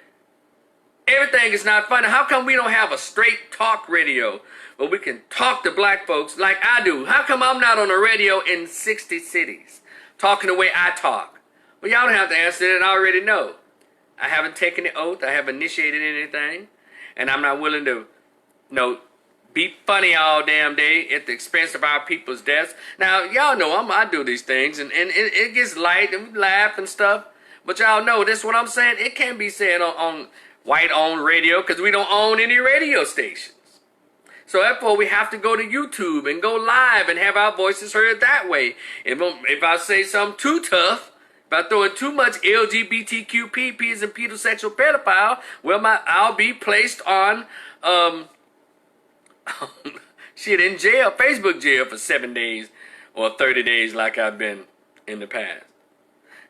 everything is not funny. How come we don't have a straight talk radio where we can talk to black folks like I do? How come I'm not on the radio in 60 cities talking the way I talk? Well, y'all don't have to answer that. I already know. I haven't taken the oath. I haven't initiated anything. And I'm not willing to, be funny all damn day at the expense of our people's deaths. Now, y'all know I do these things, and it gets light, and we laugh and stuff. But y'all know, that's what I'm saying. It can't be said on white-owned radio because we don't own any radio stations. So therefore, we have to go to YouTube and go live and have our voices heard that way. If I say something too tough, if I throw in too much LGBTQ, PPs, and pedosexual pedophile, well, I'll be placed on shit in jail, Facebook jail for 7 days or 30 days like I've been in the past.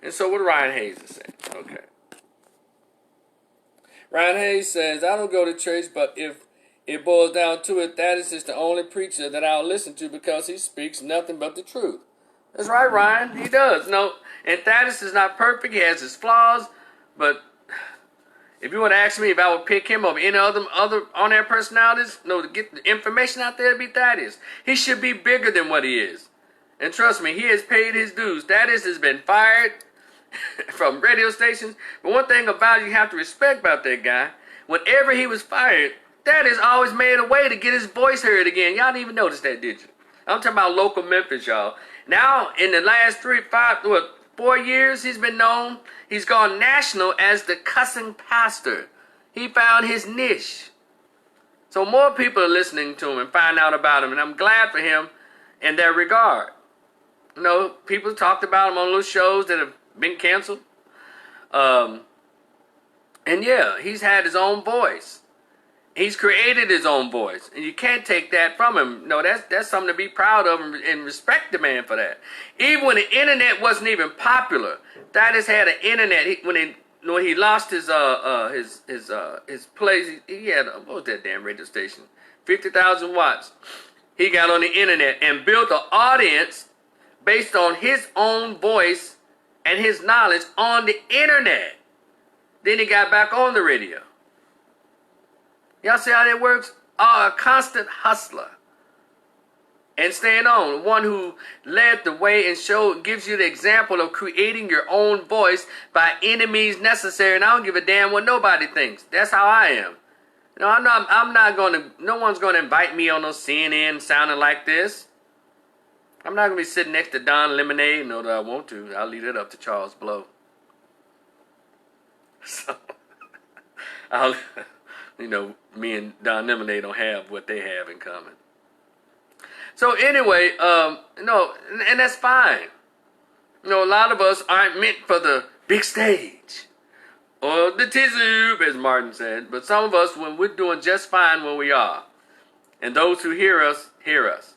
And so what Ryan Hayes is saying. Okay. Ryan Hayes says, I don't go to church, but if it boils down to it, Thaddeus is the only preacher that I'll listen to because he speaks nothing but the truth. That's right, Ryan. He does. No, and Thaddeus is not perfect. He has his flaws, but if you want to ask me if I would pick him over any other on-air personalities, to get the information out there, it'd be Thaddeus. He should be bigger than what he is. And trust me, he has paid his dues. Thaddeus has been fired from radio stations. But one thing about you have to respect about that guy, whenever he was fired, Thaddeus always made a way to get his voice heard again. Y'all didn't even notice that, did you? I'm talking about local Memphis, y'all. Now, in the last 4 years, he's been known. He's gone national as the cussing pastor. He found his niche. So more people are listening to him and find out about him, and I'm glad for him in that regard. People talked about him on little shows that have been canceled. And yeah, he's had his own voice. He's created his own voice, and you can't take that from him. No, that's something to be proud of and respect the man for that. Even when the internet wasn't even popular, Thaddeus had an internet. When he lost his place, he had what was that damn radio station? 50,000 watts. He got on the internet and built an audience based on his own voice and his knowledge on the internet. Then he got back on the radio. Y'all see how that works? A constant hustler. And staying on. One who led the way and gives you the example of creating your own voice by any means necessary. And I don't give a damn what nobody thinks. That's how I am. You know, I'm not going to, no one's going to invite me on no CNN sounding like this. I'm not going to be sitting next to Don Lemonade. No, that I want to. I'll leave it up to Charles Blow. So, me and Don Lemonade don't have what they have in common. So anyway, and that's fine. A lot of us aren't meant for the big stage or the tizoob, as Martin said. But some of us, when we're doing just fine where we are, and those who hear us, hear us.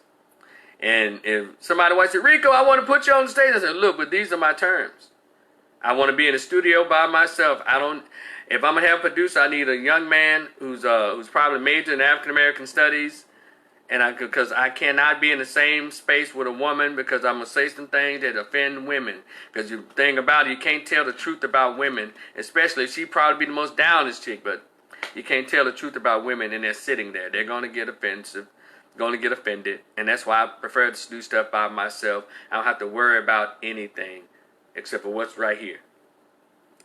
And if somebody might say, Rico, I want to put you on the stage, I say, look, but these are my terms. I want to be in the studio by myself. If I'm gonna have a producer, I need a young man who's probably majored in African American studies, and because I cannot be in the same space with a woman, because I'm gonna say some things that offend women. Because the thing about it, you can't tell the truth about women, especially if she probably be the most downest chick, but you can't tell the truth about women and they're sitting there. They're gonna get offended, and that's why I prefer to do stuff by myself. I don't have to worry about anything except for what's right here.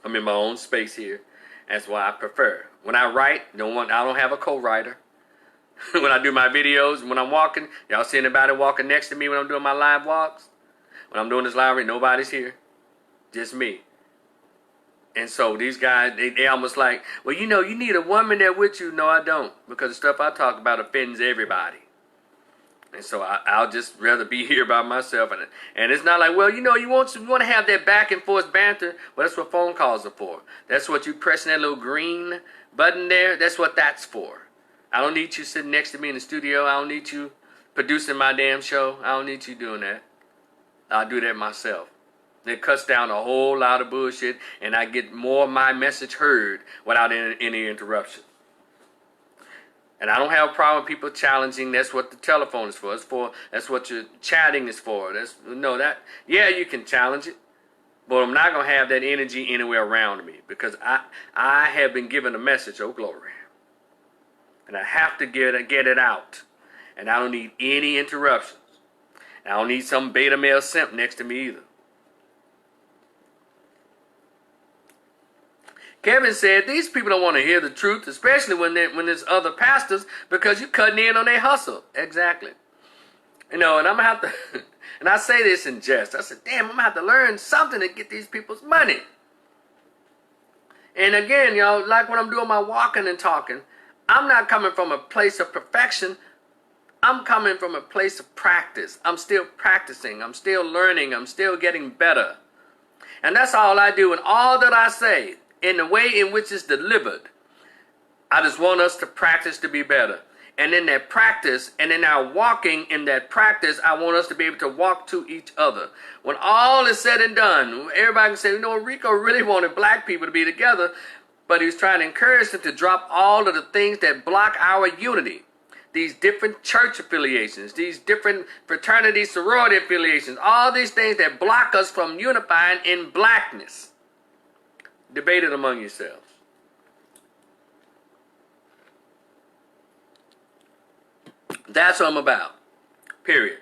I'm in my own space here. That's why I prefer. When I write, I don't have a co-writer. When I do my videos, when I'm walking, y'all see anybody walking next to me when I'm doing my live walks? When I'm doing this live read, nobody's here. Just me. And so these guys, they almost like, well, you need a woman there with you. No, I don't. Because the stuff I talk about offends everybody. And so I'll just rather be here by myself. And it's not like, well, you want to have that back and forth banter. Well, that's what phone calls are for. That's what you pressing that little green button there. That's what that's for. I don't need you sitting next to me in the studio. I don't need you producing my damn show. I don't need you doing that. I'll do that myself. It cuts down a whole lot of bullshit, and I get more of my message heard without any interruption. And I don't have a problem with people challenging. That's what the telephone is for. That's what your chatting is for. Yeah, you can challenge it, but I'm not gonna have that energy anywhere around me, because I have been given a message. Oh glory, and I have to get it out, and I don't need any interruptions. I don't need some beta male simp next to me either. Kevin said these people don't want to hear the truth, especially when there's other pastors, because you're cutting in on their hustle. Exactly. And I'm going to have to, and I say this in jest, I said, damn, I'm going to have to learn something to get these people's money. And again, like when I'm doing my walking and talking, I'm not coming from a place of perfection. I'm coming from a place of practice. I'm still practicing. I'm still learning. I'm still getting better. And that's all I do. And all that I say, in the way in which it's delivered, I just want us to practice to be better. And in that practice, and in our walking in that practice, I want us to be able to walk to each other. When all is said and done, everybody can say, Rico really wanted black people to be together, but he was trying to encourage them to drop all of the things that block our unity. These different church affiliations, these different fraternity, sorority affiliations, all these things that block us from unifying in blackness. Debate it among yourselves. That's what I'm about. Period.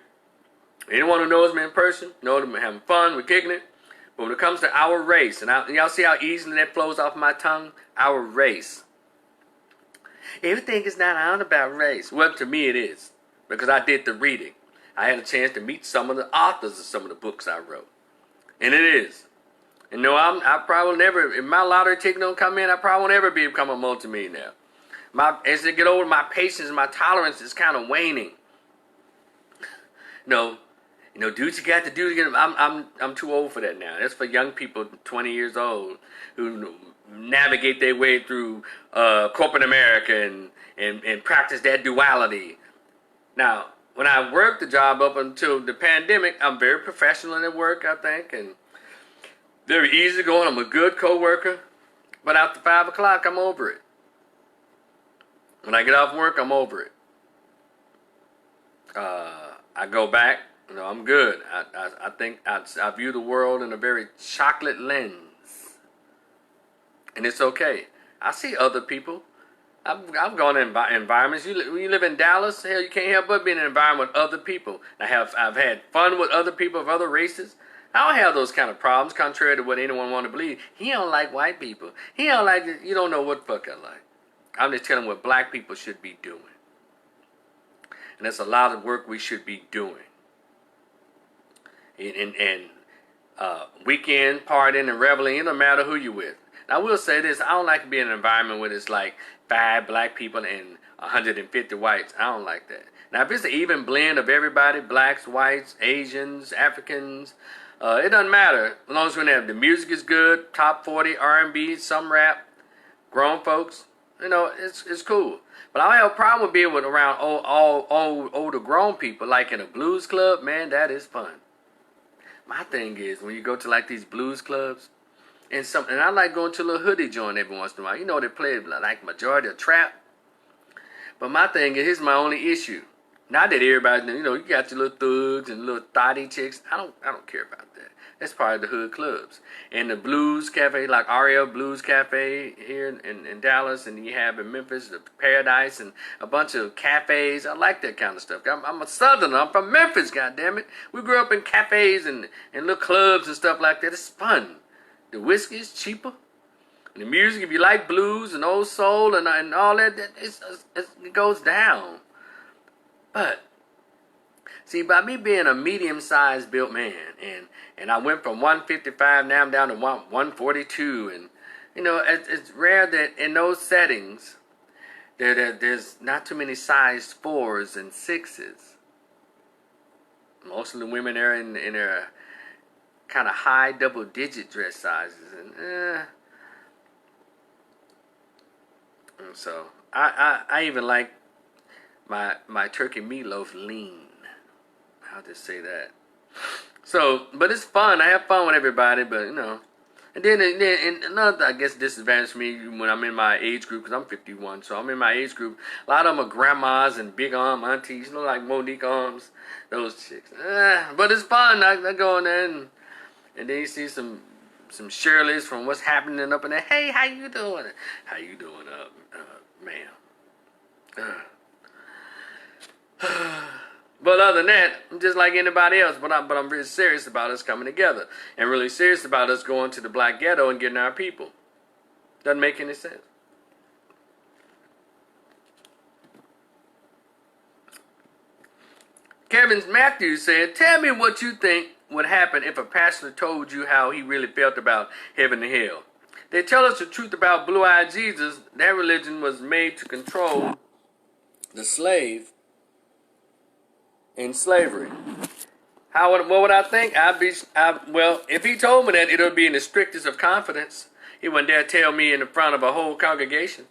Anyone who knows me in person knows I'm having fun, we're kicking it. But when it comes to our race, and y'all see how easily that flows off my tongue? Our race. Everything is not about race. Well, to me it is. Because I did the reading. I had a chance to meet some of the authors of some of the books I wrote. And it is. And I probably never, if my lottery ticket don't come in, I probably won't ever become a multimillionaire. As I get older, my patience and my tolerance is kind of waning. Do what you got to do to get them. I'm too old for that now. That's for young people 20 years old who navigate their way through corporate America and practice that duality. Now, when I worked the job up until the pandemic, I'm very professional at work, I think, and very easygoing. I'm a good co-worker. But after 5 o'clock, I'm over it. When I get off work, I'm over it. I go back. You know, I'm good. I think I view the world in a very chocolate lens, and it's okay. I see other people. I've gone in environments. When you live in Dallas, hell, you can't help but be in an environment with other people. I've had fun with other people of other races. I don't have those kind of problems, contrary to what anyone want to believe. He don't like white people. He don't like it. You don't know what fuck I like. I'm just telling what black people should be doing. And that's a lot of work we should be doing. And weekend partying and reveling, it don't matter who you with. Now, I will say this. I don't like to be in an environment where it's like 5 black people and 150 whites. I don't like that. Now, if it's an even blend of everybody, blacks, whites, Asians, Africans, it doesn't matter. As long as the music is good, top 40, R&B, some rap, grown folks, you know, it's cool. But I don't have a problem with being around older grown people, like in a blues club. Man, that is fun. My thing is, when you go to like these blues clubs, and I like going to a little hoodie joint every once in a while. You know, they play like majority of trap. But my thing is, here's my only issue. Not that everybody, you know, you got your little thugs and little thotty chicks. I don't care about that. That's part of the hood clubs. And the blues cafe, like Ariel Blues Cafe here in Dallas, and you have in Memphis, the Paradise, and a bunch of cafes. I like that kind of stuff. I'm a Southerner. I'm from Memphis, goddammit. We grew up in cafes and little clubs and stuff like that. It's fun. The whiskey is cheaper. And the music, if you like blues and old soul and all that, it goes down. But see, by me being a medium-sized built man, and I went from 155, now I'm down to 142, and you know, it's rare that in those settings there's not too many size 4s and 6s. Most of the women are in their kind of high double-digit dress sizes, and so I even like my turkey meatloaf lean. I'll just say that. So, but it's fun. I have fun with everybody, but you know. And then another, I guess, disadvantage for me when I'm in my age group, because I'm 51, so I'm in my age group. A lot of them are grandmas and big arm aunties, you know, like Monique Arms, those chicks. But it's fun. I go in there, and then you see some Shirleys from what's happening up in there. Hey, how you doing? How you doing, ma'am? But other than that, I'm just like anybody else. But I'm really serious about us coming together, and really serious about us going to the black ghetto and getting our people. Doesn't make any sense. Kevin Matthews said, "Tell me what you think would happen if a pastor told you how he really felt about heaven and hell. They tell us the truth about Blue-Eyed Jesus. Their religion was made to control the slave in slavery. What would I think? Well, if he told me that, it would be in the strictest of confidence. He wouldn't dare tell me in the front of a whole congregation."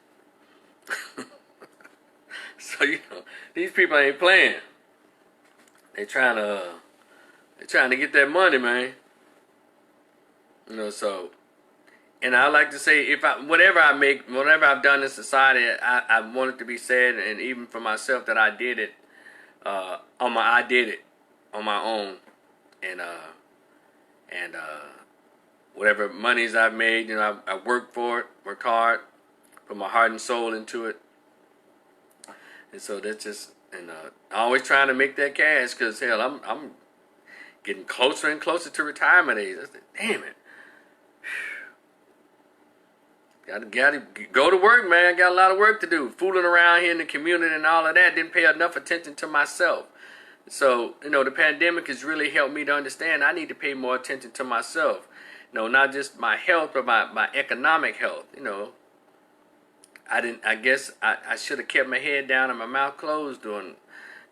So, you know, these people ain't playing. They're trying to get that money, man. You know, so, and I like to say, whatever I've done in society, I want it to be said, and even for myself, that I did it. I did it on my own, and whatever monies I've made, you know, I worked for it, worked hard, put my heart and soul into it, and so that's just, and always trying to make that cash, because hell, I'm getting closer and closer to retirement age. I said, damn it. Gotta go to work, man. Got a lot of work to do. Fooling around here in the community and all of that. Didn't pay enough attention to myself. So, you know, the pandemic has really helped me to understand I need to pay more attention to myself. You know, not just my health, but my economic health. You know, I guess I should have kept my head down and my mouth closed during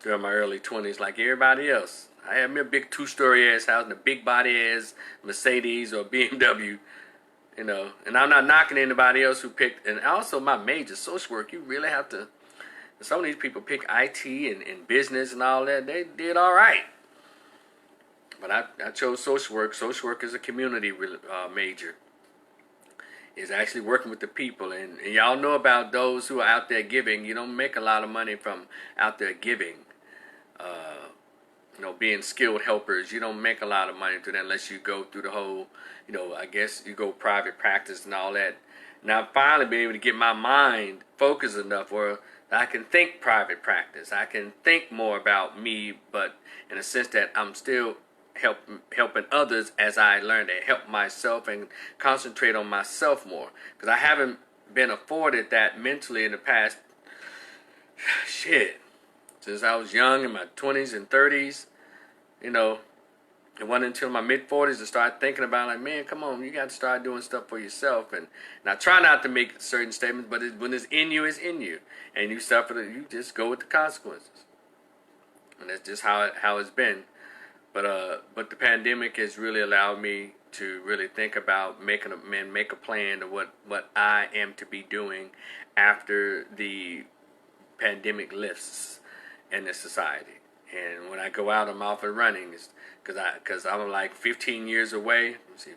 my early 20s like everybody else. I had me a big 2-story ass house and a big body ass Mercedes or BMW. You know, and I'm not knocking anybody else who picked, and also my major, social work. You really have to, some of these people pick IT and business and all that. They did all right. But I chose social work. Social work is a community major. It's actually working with the people. And y'all know about those who are out there giving. You don't make a lot of money from out there giving. being skilled helpers. You don't make a lot of money through that unless you go through the whole, I guess you go private practice and all that. Now, finally being able to get my mind focused enough where I can think private practice. I can think more about me, but in a sense that I'm still helping others as I learn to help myself and concentrate on myself more. Because I haven't been afforded that mentally in the past, since I was young in my 20s and 30s. It wasn't until my mid-40s to start thinking about, like, man, come on, you got to start doing stuff for yourself. And I try not to make certain statements, but when it's in you, it's in you. And you suffer, you just go with the consequences. And that's just how it's been. But the pandemic has really allowed me to really think about make a plan of what I am to be doing after the pandemic lifts in this society. And when I go out, I'm off and running, because I'm like 15 years away. Let's see,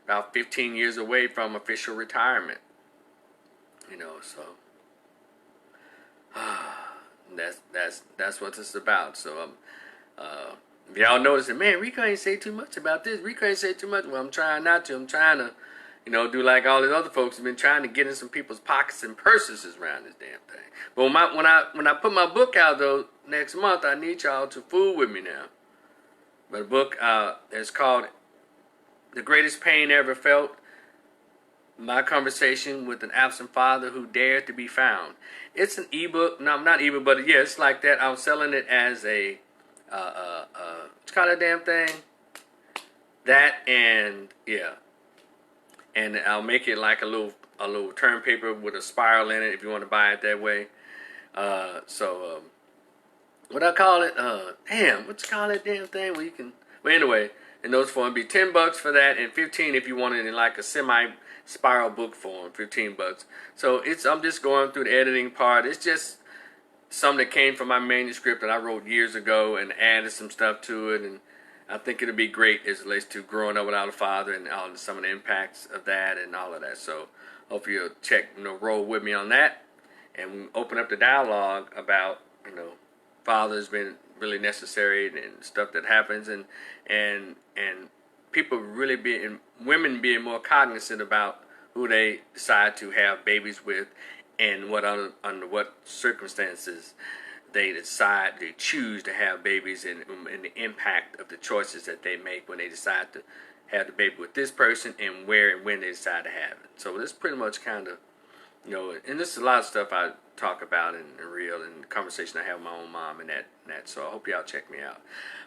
about 15 years away from official retirement. So that's what it's about. So if y'all noticing, man, Rico ain't say too much about this. Rico ain't say too much. Well, I'm trying not to. I'm trying to, do like all the other folks have been trying to get in some people's pockets and purses around this damn thing. But when I put my book out though next month, I need y'all to fool with me now. But the book is called "The Greatest Pain Ever Felt: My Conversation with an Absent Father Who Dared to Be Found." It's an ebook. No, not ebook, but yeah, it's like that. I'm selling it as a what's called that damn thing? That and yeah. And I'll make it like a little term paper with a spiral in it if you want to buy it that way. What I call it? What's called that damn thing where you can? But anyway, in those forms, it'd be $10 for that, and $15 if you want it in like a semi-spiral book form. $15. So I'm just going through the editing part. It's just something that came from my manuscript that I wrote years ago and added some stuff to it, and I think it'll be great as it relates to growing up without a father and some of the impacts of that and all of that. So hopefully you'll roll with me on that, and we open up the dialogue about fathers being really necessary and stuff that happens, and people really women being more cognizant about who they decide to have babies with and under what circumstances they choose to have babies, and the impact of the choices that they make when they decide to have the baby with this person, and where and when they decide to have it. So this pretty much kind of, and this is a lot of stuff I talk about in real and the conversation I have with my own mom and that. So I hope y'all check me out.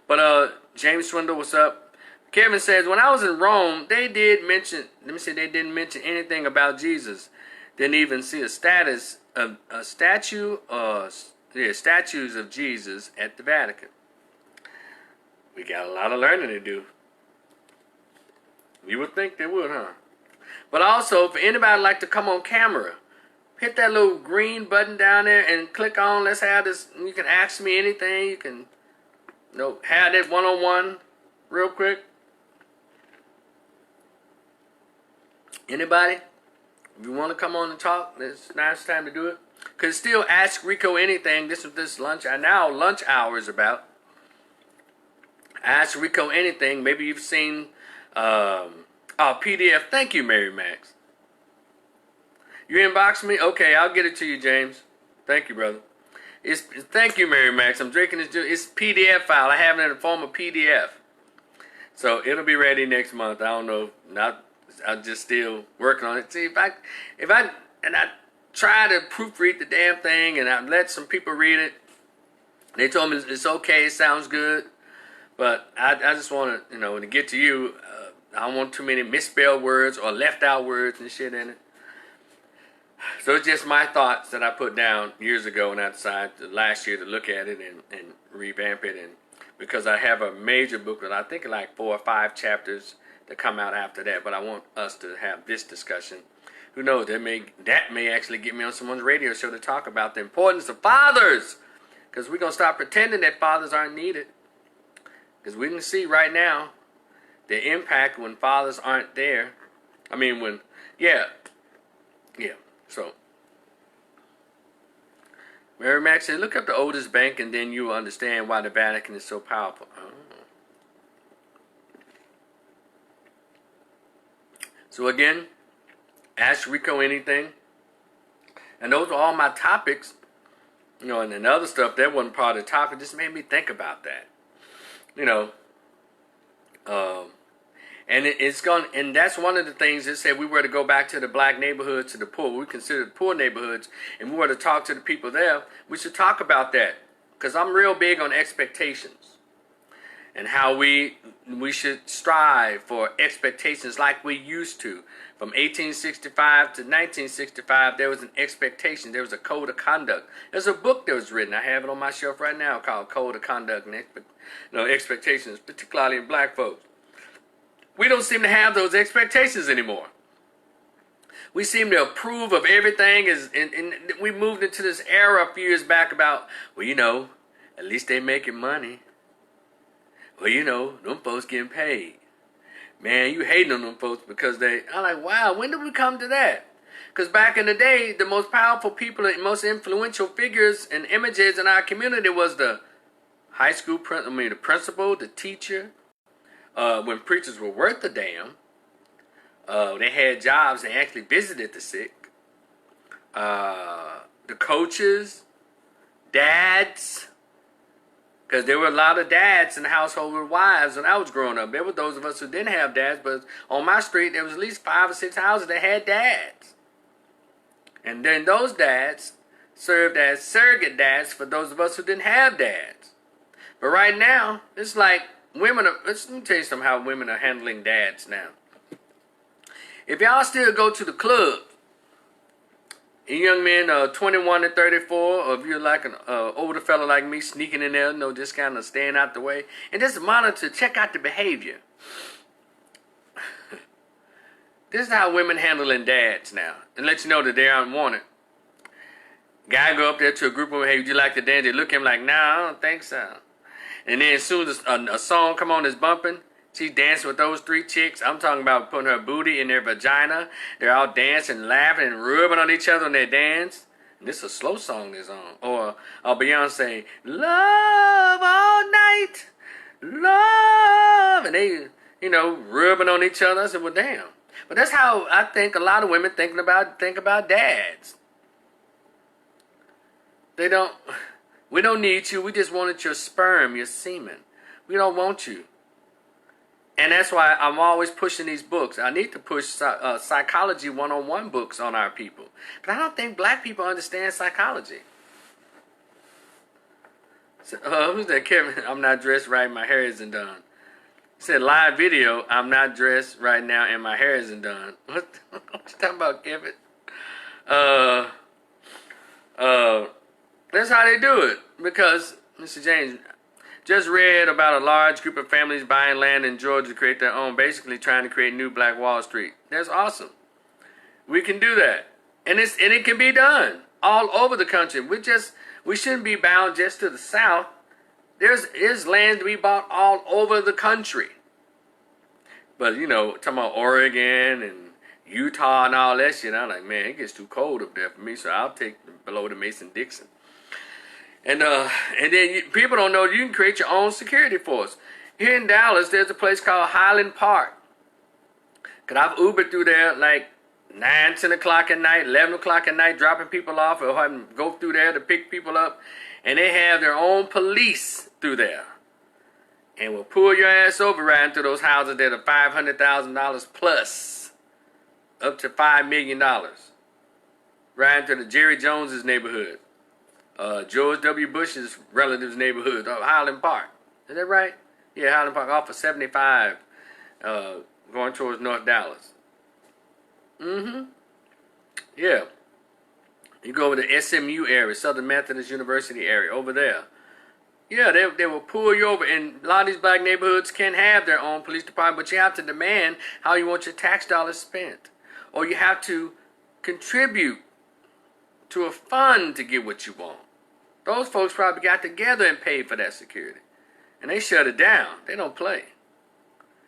But James Swindle, what's up? Kevin says, when I was in Rome, they didn't mention anything about Jesus. Didn't even see statues of Jesus at the Vatican. We got a lot of learning to do. You would think they would, huh? But also, for anybody like to come on camera, hit that little green button down there and click on, let's have this. You can ask me anything. You can have that one-on-one real quick. Anybody? If you want to come on and talk, it's nice time to do it. Because still Ask Rico Anything. This is this lunch hour is about. Ask Rico Anything. Maybe you've seen PDF. Thank you, Mary Max. You inbox me? Okay, I'll get it to you, James. Thank you, brother. Thank you, Mary Max. I'm drinking this. It's PDF file. I have it in the form of PDF. So it'll be ready next month. I don't know. I'm just still working on it. See, if I try to proofread the damn thing, and I let some people read it. They told me it's okay, it sounds good, but I just want to, to get to you. I don't want too many misspelled words or left out words and shit in it. So it's just my thoughts that I put down years ago, and I decided last year to look at it and revamp it, and because I have a major book that I think like 4 or 5 chapters to come out after that, but I want us to have this discussion. Who knows, that may actually get me on someone's radio show to talk about the importance of fathers, because we're going to stop pretending that fathers aren't needed, because we can see right now the impact when fathers aren't there. I mean, so Mary Mack said, look up the oldest bank and then you will understand why the Vatican is so powerful. Oh. So again, ask Rico anything. And those are all my topics. You know, and other stuff, that wasn't part of the topic. Just made me think about that. You know, and it's gone, and that's one of the things that said we were to go back to the black neighborhoods, to the poor. We consider the poor neighborhoods, and we were to talk to the people there. We should talk about that, because I'm real big on expectations and how we should strive for expectations like we used to. From 1865 to 1965, there was an expectation. There was a code of conduct. There's a book that was written. I have it on my shelf right now called Code of Conduct and Expectations, particularly in black folks. We don't seem to have those expectations anymore. We seem to approve of everything. And we moved into this era a few years back about, well, you know, at least they making money. Well, you know, them folks getting paid. Man, you hating on them folks because I'm like, wow, when did we come to that? Because back in the day, the most powerful people and most influential figures and images in our community was the high school the principal, the teacher. When preachers were worth a damn, they had jobs and actually visited the sick. The coaches, dads, because there were a lot of dads in the household with wives when I was growing up. There were those of us who didn't have dads, but on my street there was at least 5 or 6 houses that had dads. And then those dads served as surrogate dads for those of us who didn't have dads. But right now, it's like let me tell you something how women are handling dads now. If y'all still go to the club, you young men 21 to 34, or if you're like an older fella like me sneaking in there, just kind of staying out the way, and just monitor, check out the behavior. This is how women handling dads now, and let you know that they're unwanted. Guy go up there to a group of them, hey, would you like to dance? They look at him like, nah, I don't think so. And then as soon as a song come on that's bumping, she's dancing with those 3 chicks. I'm talking about putting her booty in their vagina. They're all dancing, laughing, and rubbing on each other when they dance. And this is a slow song that's on. Or Beyonce, love all night, love. And they, rubbing on each other. I said, well, damn. But that's how I think a lot of women think about dads. We don't need you. We just wanted your sperm, your semen. We don't want you. And that's why I'm always pushing these books. I need to push psychology 101 books on our people. But I don't think black people understand psychology. So, who's that, Kevin? I'm not dressed right. My hair isn't done. He said, live video, I'm not dressed right now and my hair isn't done. What you talking about, Kevin? That's how they do it. Because, Mr. James, just read about a large group of families buying land in Georgia to create their own, basically trying to create new Black Wall Street. That's awesome. We can do that. And it can be done all over the country. We shouldn't be bound just to the South. There's land to be bought all over the country. But, talking about Oregon and Utah and all that shit, I'm like, man, it gets too cold up there for me, so I'll take below the Mason-Dixon. And then people don't know you can create your own security force. Here in Dallas, there's a place called Highland Park. Cause I've Ubered through there like 9, 10 o'clock at night, 11 o'clock at night, dropping people off, or having to go through there to pick people up. And they have their own police through there. And will pull your ass over riding through those houses that are $500,000 plus, up to $5 million. Riding through the Jerry Jones's neighborhood. George W. Bush's relatives' neighborhood of Highland Park. Is that right? Yeah, Highland Park off of 75, going towards North Dallas. Yeah. You go over the SMU area, Southern Methodist University area, over there. Yeah, they will pull you over, and a lot of these black neighborhoods can have their own police department, but you have to demand how you want your tax dollars spent. Or you have to contribute to a fund to get what you want. Those folks probably got together and paid for that security. And they shut it down. They don't play.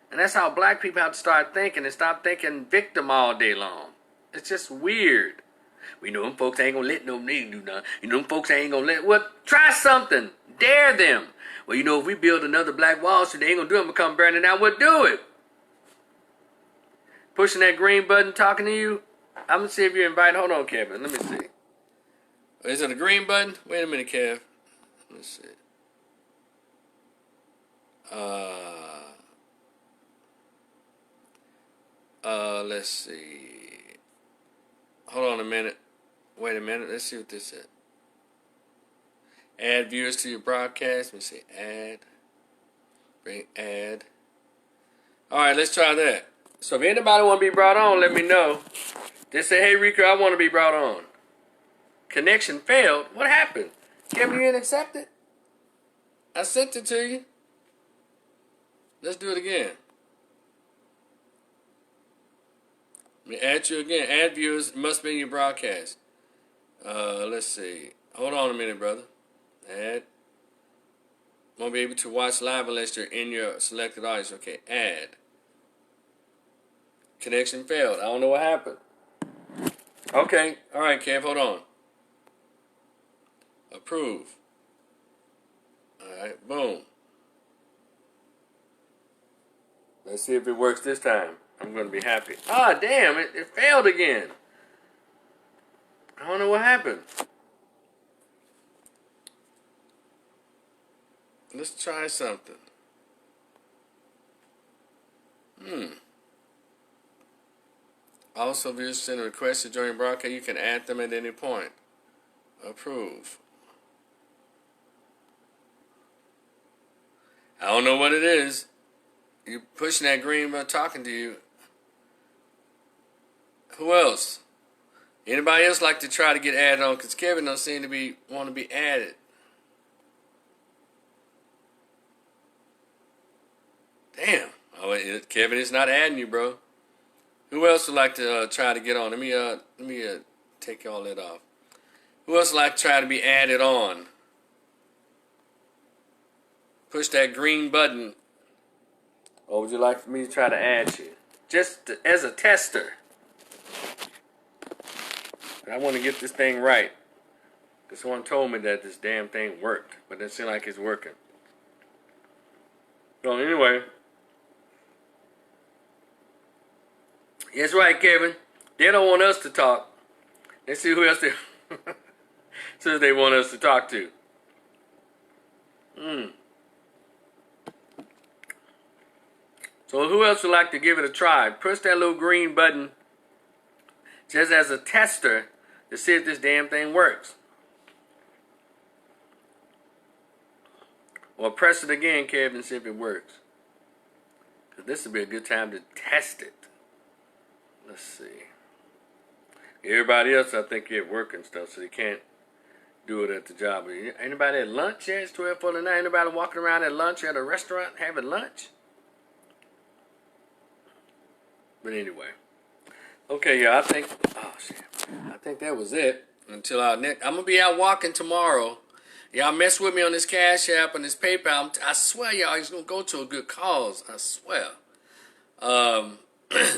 And that's how black people have to start thinking and stop thinking victim all day long. It's just weird. We know them folks ain't gonna let no nigga do nothing. You know them folks ain't gonna let. Well, try something. Dare them. Well, you know, if we build another Black Wall Street, they ain't gonna do it. Become burning down. We'll do it. Pushing that green button, talking to you. I'm gonna see if you're invited. Hold on, Kevin. Let me see. Is it a green button? Wait a minute, Kev. Let's see. Let's see. Hold on a minute. Wait a minute. Let's see what this is. Add viewers to your broadcast. Let me see. Add. Bring add. All right, let's try that. So if anybody want to be brought on, let me know. Just say, hey, Rico, I want to be brought on. Connection failed. What happened? Kevin, you didn't accept it? I sent it to you. Let's do it again. Let me add you again. Add viewers. It must be in your broadcast. Let's see. Hold on a minute, brother. Add. Won't be able to watch live unless you're in your selected audience. Okay, add. Connection failed. I don't know what happened. Okay. All right, Kev, hold on. Approve. All right, boom. Let's see if it works this time. I'm going to be happy. Ah, damn, it failed again. I don't know what happened. Let's try something. Also, if you send a request to join broadcast, you can add them at any point. Approve. I don't know what it is. You pushing that green button, talking to you. Who else? Anybody else like to try to get added on? Because Kevin don't seem to want to be added. Damn. Oh, Kevin is not adding you, bro. Who else would like to try to get on? Let me take all that off. Who else would like to try to be added on? Push that green button. Or would you like for me to try to add you? Just as a tester. I want to get this thing right. Because someone told me that this damn thing worked. But it seems like it's working. So anyway. That's right, Kevin. They don't want us to talk. Let's see who else they want us to talk to. So who else would like to give it a try? Push that little green button just as a tester to see if this damn thing works. Or press it again, Kevin, and see if it works. Because this would be a good time to test it. Let's see. Everybody else, I think, get work and stuff, so they can't do it at the job. Anybody at lunch yet? It's 12:49. Anybody walking around at lunch at a restaurant having lunch? But anyway. Okay, y'all, I think that was it. Until our next, I'm going to be out walking tomorrow. Y'all mess with me on this Cash App and this PayPal. I swear, y'all, he's going to go to a good cause. I swear.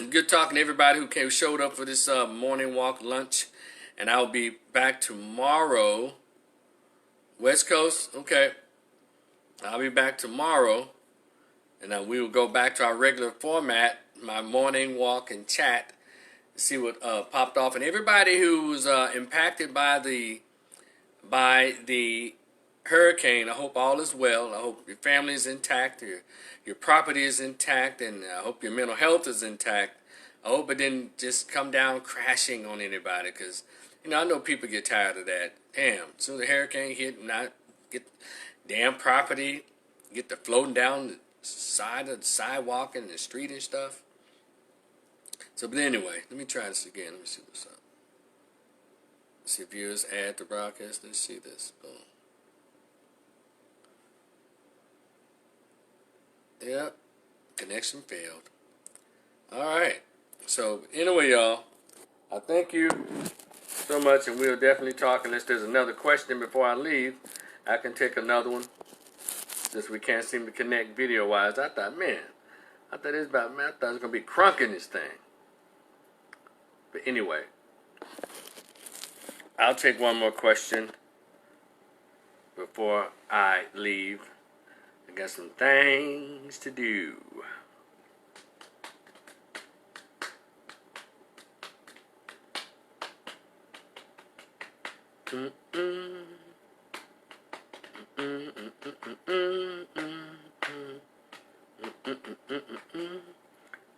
Good talking to everybody who showed up for this morning walk lunch. And I'll be back tomorrow. West Coast? Okay. I'll be back tomorrow. And then we will go back to our regular format, my morning walk and chat, to see what popped off. And everybody who's impacted by the hurricane, I hope all is well. I hope your family is intact, your property is intact, and I hope your mental health is intact. I hope it didn't just come down crashing on anybody, because I know people get tired of that. Damn, as soon as the hurricane hit, not get damn property, get the floating down the side of the sidewalk and the street and stuff. So, but anyway, let me try this again. Let me see what's up. Let's see if viewers add the broadcast. Let's see this. Boom. Yep. Connection failed. Alright. So, anyway, y'all, I thank you so much, and we'll definitely talk. Unless there's another question before I leave, I can take another one. Since we can't seem to connect video-wise, I thought it was going to be crunk in this thing. But anyway, I'll take one more question before I leave. I got some things to do.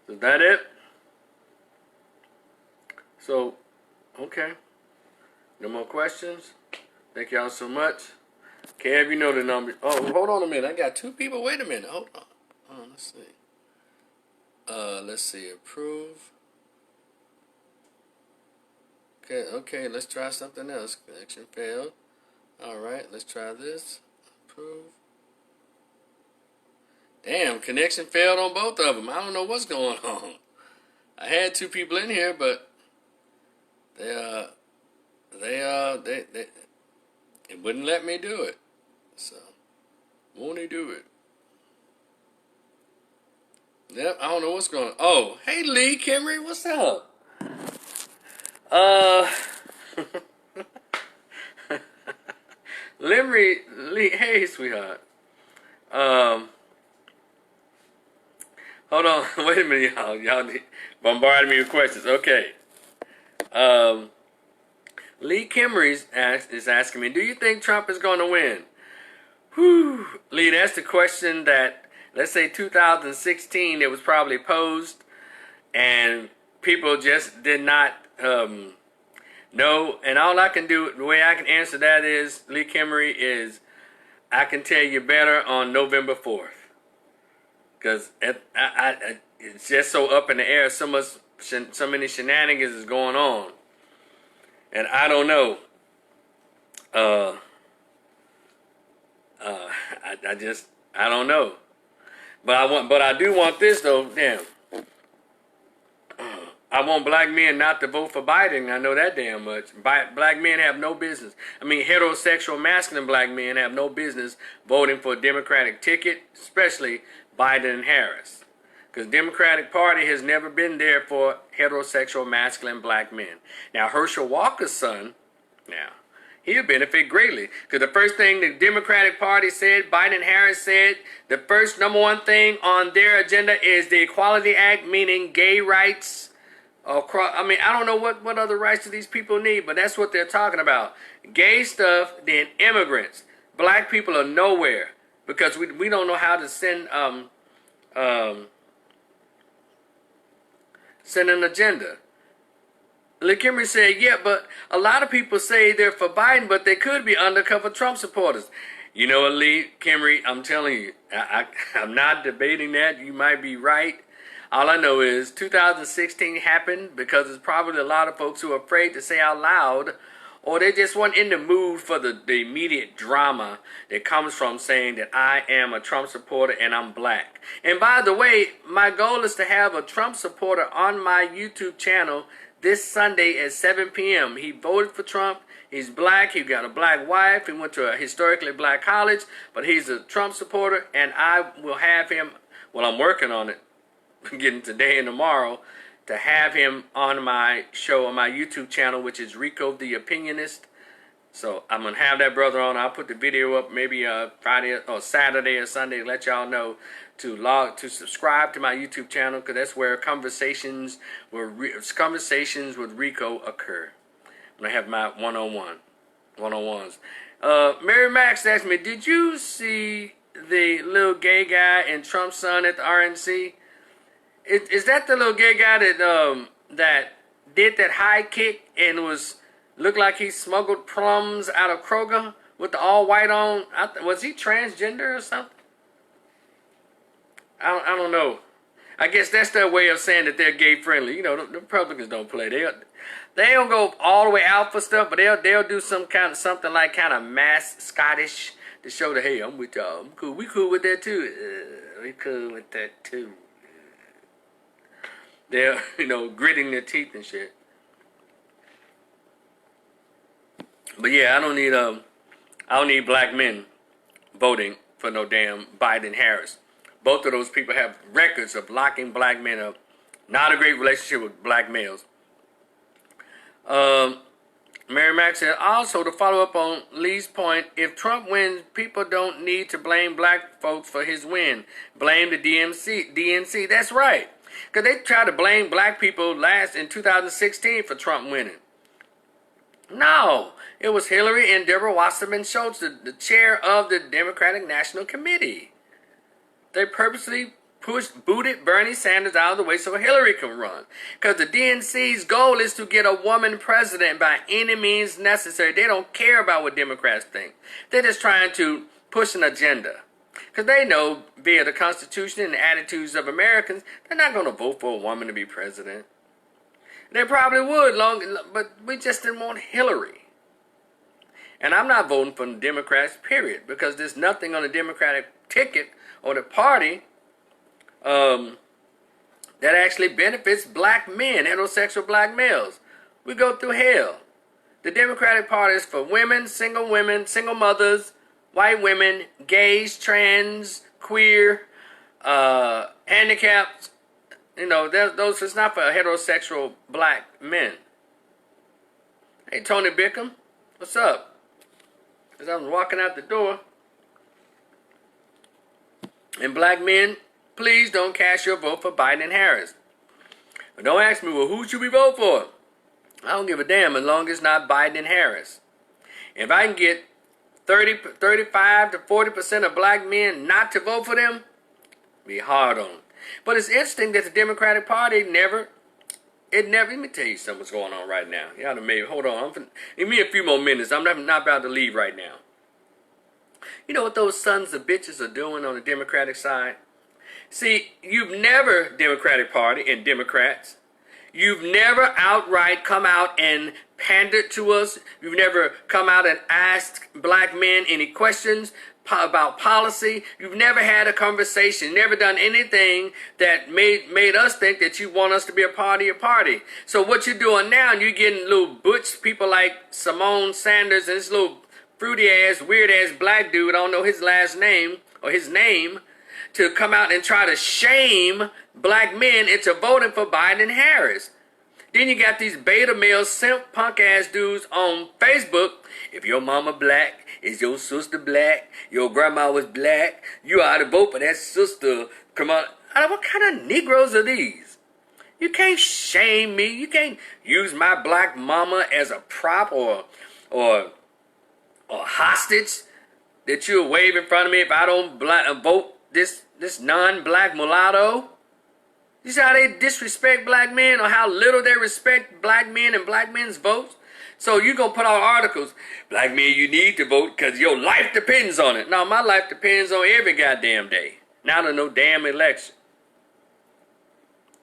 Is that it? So, okay. No more questions. Thank y'all so much. Kev, you know the number. Oh, hold on a minute. I got two people. Wait a minute. Hold on. Let's see. Let's see. Approve. Okay. Let's try something else. Connection failed. All right. Let's try this. Approve. Damn, connection failed on both of them. I don't know what's going on. I had two people in here, but they it wouldn't let me do it. So, won't he do it? Yep, I don't know what's going on. Oh, hey Lee Kimry, what's up? Lee, hey sweetheart. Hold on, wait a minute, y'all. Y'all bombarded me with questions. Okay. Lee Kimry is asking me, do you think Trump is going to win? Whew. Lee, that's the question that, let's say 2016, it was probably posed, and people just did not know. And all I can do, the way I can answer that is, Lee Kimry, is I can tell you better on November 4th. Because it's just so up in the air, so many shenanigans is going on. And I don't know. I don't know. But I do want this though. Damn. I want black men not to vote for Biden. I know that damn much. Black men have no business. I mean, heterosexual, masculine black men have no business voting for a Democratic ticket, especially Biden and Harris. Because Democratic Party has never been there for heterosexual, masculine black men. Now, Herschel Walker's son, he'll benefit greatly. Because the first thing the Democratic Party said, Biden and Harris said, the first number one thing on their agenda is the Equality Act, meaning gay rights. I mean, I don't know what other rights do these people need, but that's what they're talking about. Gay stuff, then immigrants. Black people are nowhere because we don't know how to send an agenda. Lee Kimry said, yeah, but a lot of people say they're for Biden, but they could be undercover Trump supporters. You know what, Lee Kimry, I'm telling you, I'm not debating that. You might be right. All I know is 2016 happened because there's probably a lot of folks who are afraid to say out loud, or they just weren't in the mood for the immediate drama that comes from saying that I am a Trump supporter and I'm black. And by the way, my goal is to have a Trump supporter on my YouTube channel this Sunday at 7 p.m. He voted for Trump. He's black. He got a black wife. He went to a historically black college, but he's a Trump supporter, and I will have him, well, I'm working on it, getting today and tomorrow, to have him on my show, on my YouTube channel, which is Rico the Opinionist. So I'm going to have that brother on. I'll put the video up maybe Friday or Saturday or Sunday to let y'all know to subscribe to my YouTube channel, because that's where conversations with Rico occur. When I have my one-on-ones. Mary Max asked me, did you see the little gay guy and Trump's son at the RNC? Is that the little gay guy that did that high kick and looked like he smuggled plums out of Kroger with the all white on? Was he transgender or something? I don't know. I guess that's their way of saying that they're gay friendly. You know, the Republicans don't play. They don't go all the way out for stuff, but they'll do something like kind of mass Scottish to show that, hey, I'm with y'all. I'm cool. We cool with that too. We cool with that too. They're, gritting their teeth and shit. But yeah, I don't need black men voting for no damn Biden Harris. Both of those people have records of locking black men up. Not a great relationship with black males. Mary Mack said, also to follow up on Lee's point, if Trump wins, people don't need to blame black folks for his win. Blame the DNC. That's right. Because they tried to blame black people last in 2016 for Trump winning. No, it was Hillary and Deborah Wasserman Schultz, the chair of the Democratic National Committee. They purposely booted Bernie Sanders out of the way so Hillary can run. Because the DNC's goal is to get a woman president by any means necessary. They don't care about what Democrats think. They're just trying to push an agenda. Because they know, via the Constitution and the attitudes of Americans, they're not going to vote for a woman to be president. They probably would, but we just didn't want Hillary. And I'm not voting for the Democrats, period, because there's nothing on the Democratic ticket or the party that actually benefits black men, heterosexual black males. We go through hell. The Democratic Party is for women, single mothers, white women, gays, trans, queer, handicapped. You know, those. It's not for heterosexual black men. Hey, Tony Bickham, what's up? As I was walking out the door, and black men, please don't cast your vote for Biden and Harris. But don't ask me, well, who should we vote for? I don't give a damn as long as it's not Biden and Harris. If I can get 35 to 40% of black men not to vote for them, be hard on them. But it's interesting that the Democratic Party never, let me tell you something what's going on right now. Y'all maybe, hold on, give me a few more minutes. I'm not about to leave right now. You know what those sons of bitches are doing on the Democratic side? See, you've never, Democratic Party and Democrats, you've never outright come out and pandered to us. You've never come out and asked black men any questions about policy. You've never had a conversation, never done anything that made us think that you want us to be a party. So what you're doing now, you're getting little butch people like Simone Sanders and this little fruity ass, weird ass black dude, I don't know his last name or his name, to come out and try to shame black men into voting for Biden and Harris. Then you got these beta male simp punk ass dudes on Facebook. If your mama black, is your sister black, your grandma was black, you ought to vote for that sister. Come on. What kind of Negroes are these? You can't shame me. You can't use my black mama as a prop or hostage that you'll wave in front of me if I don't vote this non-black mulatto. You see how they disrespect black men, or how little they respect black men and black men's votes? So you're going to put out articles, black men, you need to vote because your life depends on it. No, my life depends on every goddamn day. Not on no damn election.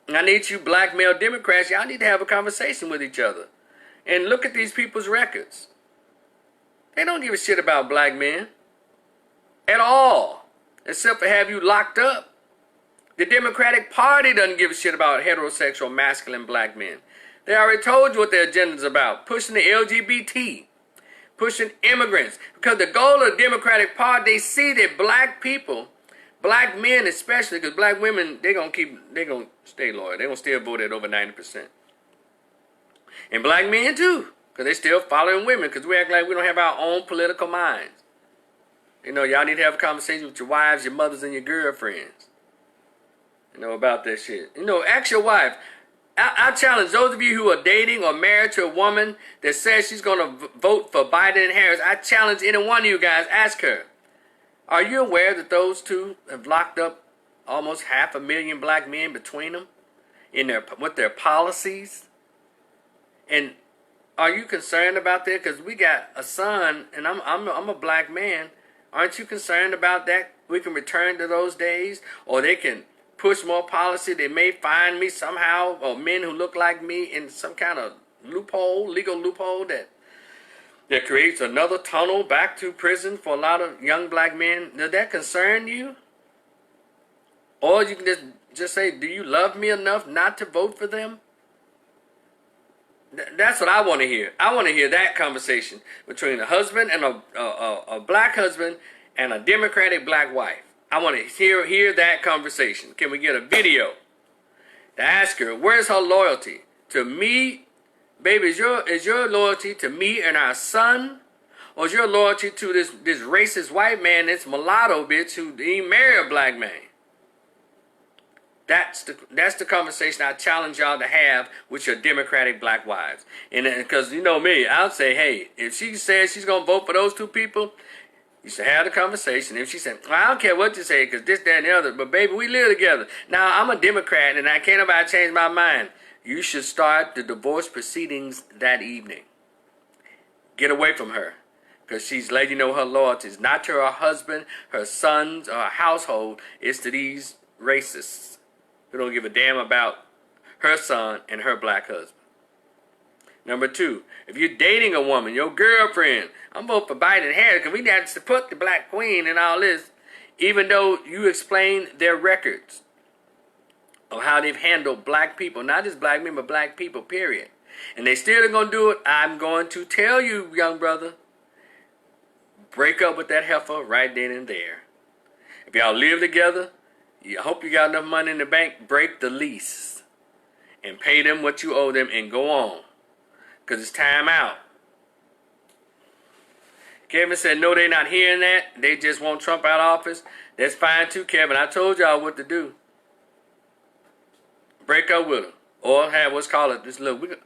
I need you black male Democrats, y'all need to have a conversation with each other. And look at these people's records. They don't give a shit about black men. At all. Except for have you locked up. The Democratic Party doesn't give a shit about heterosexual, masculine black men. They already told you what their agenda's about. Pushing the LGBT. Pushing immigrants. Because the goal of the Democratic Party, they see that black people, black men especially, because black women, they're going to stay loyal. They're going to still vote at over 90%. And black men too. Because they still following women. Because we act like we don't have our own political minds. You know, y'all need to have a conversation with your wives, your mothers, and your girlfriends. You know, about that shit. You know, ask your wife. I challenge those of you who are dating or married to a woman that says she's going to vote for Biden and Harris. I challenge any one of you guys. Ask her. Are you aware that those two have locked up almost 500,000 black men between them with their policies? And are you concerned about that? Because we got a son, and I'm a black man. Aren't you concerned about that? We can return to those days, or they can push more policy. They may find me somehow, or men who look like me, in some kind of loophole, legal loophole that creates another tunnel back to prison for a lot of young black men. Does that concern you? Or you can just say, do you love me enough not to vote for them? That's what I want to hear. I want to hear that conversation between a husband and a black husband and a Democratic black wife. I want to hear that conversation. Can we get a video to ask her, where's her loyalty? To me, Baby, is your loyalty to me and our son? Or is your loyalty to this racist white man, this mulatto bitch who ain't marry a black man? That's the conversation I challenge y'all to have with your Democratic black wives. And because you know me, I'll say, hey, if she says she's going to vote for those two people, you should have the conversation. If she said, well, I don't care what you say because this, that, and the other, but baby, we live together. Now, I'm a Democrat and I can't nobody change my mind. You should start the divorce proceedings that evening. Get away from her because she's letting you know her loyalty is not to her husband, her sons, or her household. It's to these racists who don't give a damn about her son and her black husband. Number two, if you're dating a woman, your girlfriend, I'm voting for Biden and Harris because we got to support the black queen and all this, even though you explain their records of how they've handled black people, not just black men, but black people, period. And they still are going to do it. I'm going to tell you, young brother, break up with that heifer right then and there. If y'all live together, I hope you got enough money in the bank, break the lease and pay them what you owe them and go on. Because it's time out. Kevin said, no, they're not hearing that. They just want Trump out of office. That's fine too, Kevin. I told y'all what to do. Break up with her. Or have what's called this. Look, if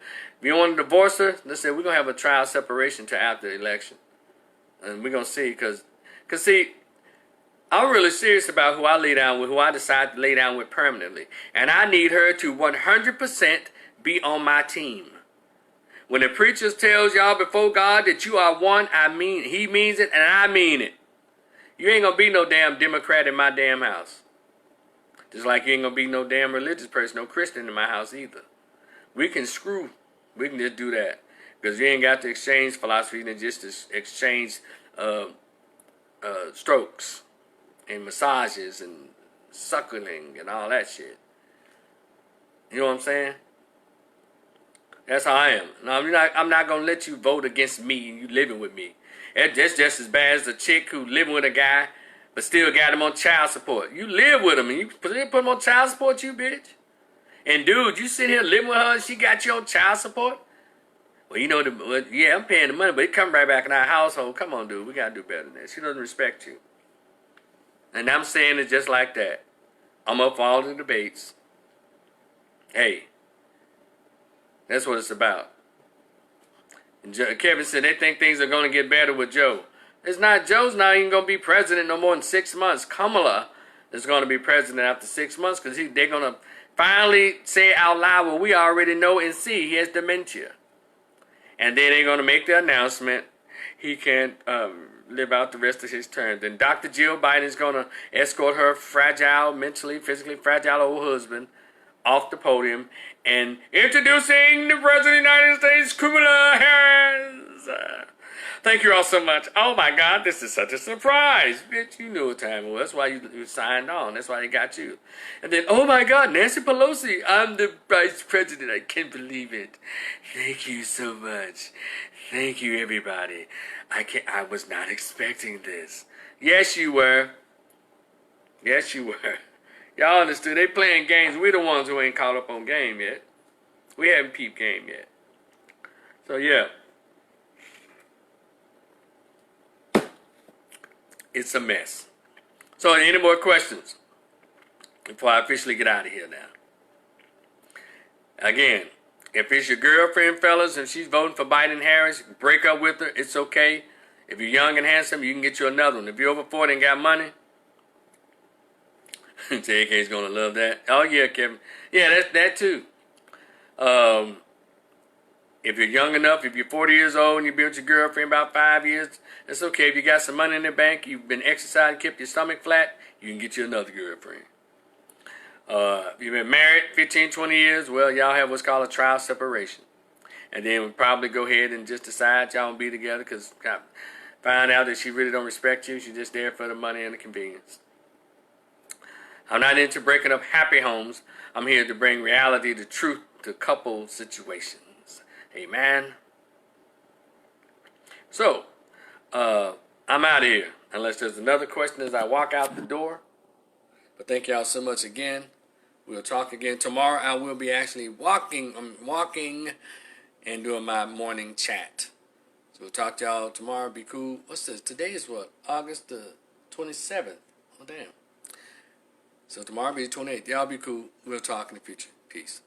you want to divorce her, let's say we're going to have a trial separation till after the election. And we're going to see. Because see, I'm really serious about who I lay down with, who I decide to lay down with permanently. And I need her to 100% be on my team. When the preacher tells y'all before God that you are one, I mean, he means it and I mean it. You ain't going to be no damn Democrat in my damn house. Just like you ain't going to be no damn religious person, no Christian in my house either. We can screw. We can just do that. Because you ain't got to exchange philosophy and just to exchange strokes and massages and suckling and all that shit. You know what I'm saying? That's how I am. No, I'm not going to let you vote against me and you living with me. That's just as bad as a chick who living with a guy but still got him on child support. You live with him and you put him on child support, you bitch. And dude, you sit here living with her and she got you on child support? Well, you know, yeah, I'm paying the money, but it come right back in our household. Come on, dude, we got to do better than that. She doesn't respect you. And I'm saying it just like that. I'm up for all the debates. Hey, that's what it's about. And Kevin said they think things are going to get better with Joe. It's not. Joe's not even going to be president no more than 6 months. Kamala is going to be president after 6 months because they're going to finally say out loud what we already know and see. He has dementia. And then they're going to make the announcement he can't live out the rest of his term. Then Dr. Jill Biden is going to escort her fragile, mentally, physically fragile old husband off the podium and introducing the President of the United States, Kamala Harris. Thank you all so much. Oh my God, this is such a surprise. Bitch, you knew what time it was. That's why you signed on. That's why they got you. And then, oh my God, Nancy Pelosi, I'm the Vice President. I can't believe it. Thank you so much. Thank you, everybody. I was not expecting this. Yes, you were. Yes, you were. Y'all understood. They playing games. We're the ones who ain't caught up on game yet. We haven't peeped game yet. So, yeah. It's a mess. So, any more questions before I officially get out of here now? Again, if it's your girlfriend, fellas, and she's voting for Biden Harris, break up with her. It's okay. If you're young and handsome, you can get you another one. If you're over 40 and got money, JK's going to love that. Oh, yeah, Kevin. Yeah, that's that too. If you're young enough, if you're 40 years old and you've been with your girlfriend about 5 years, that's okay. If you got some money in the bank, you've been exercising, kept your stomach flat, you can get you another girlfriend. If you've been married 15, 20 years, well, y'all have what's called a trial separation. And then we'll probably go ahead and just decide y'all won't be together because find out that she really don't respect you. She's just there for the money and the convenience. I'm not into breaking up happy homes. I'm here to bring reality, the truth to couple situations. Amen. So, I'm out of here. Unless there's another question as I walk out the door. But thank y'all so much again. We'll talk again tomorrow. I will be actually walking and doing my morning chat. So we'll talk to y'all tomorrow. Be cool. What's this? Today is what? August the 27th. Oh, damn. So tomorrow be the 28th. Y'all be cool. We'll talk in the future. Peace.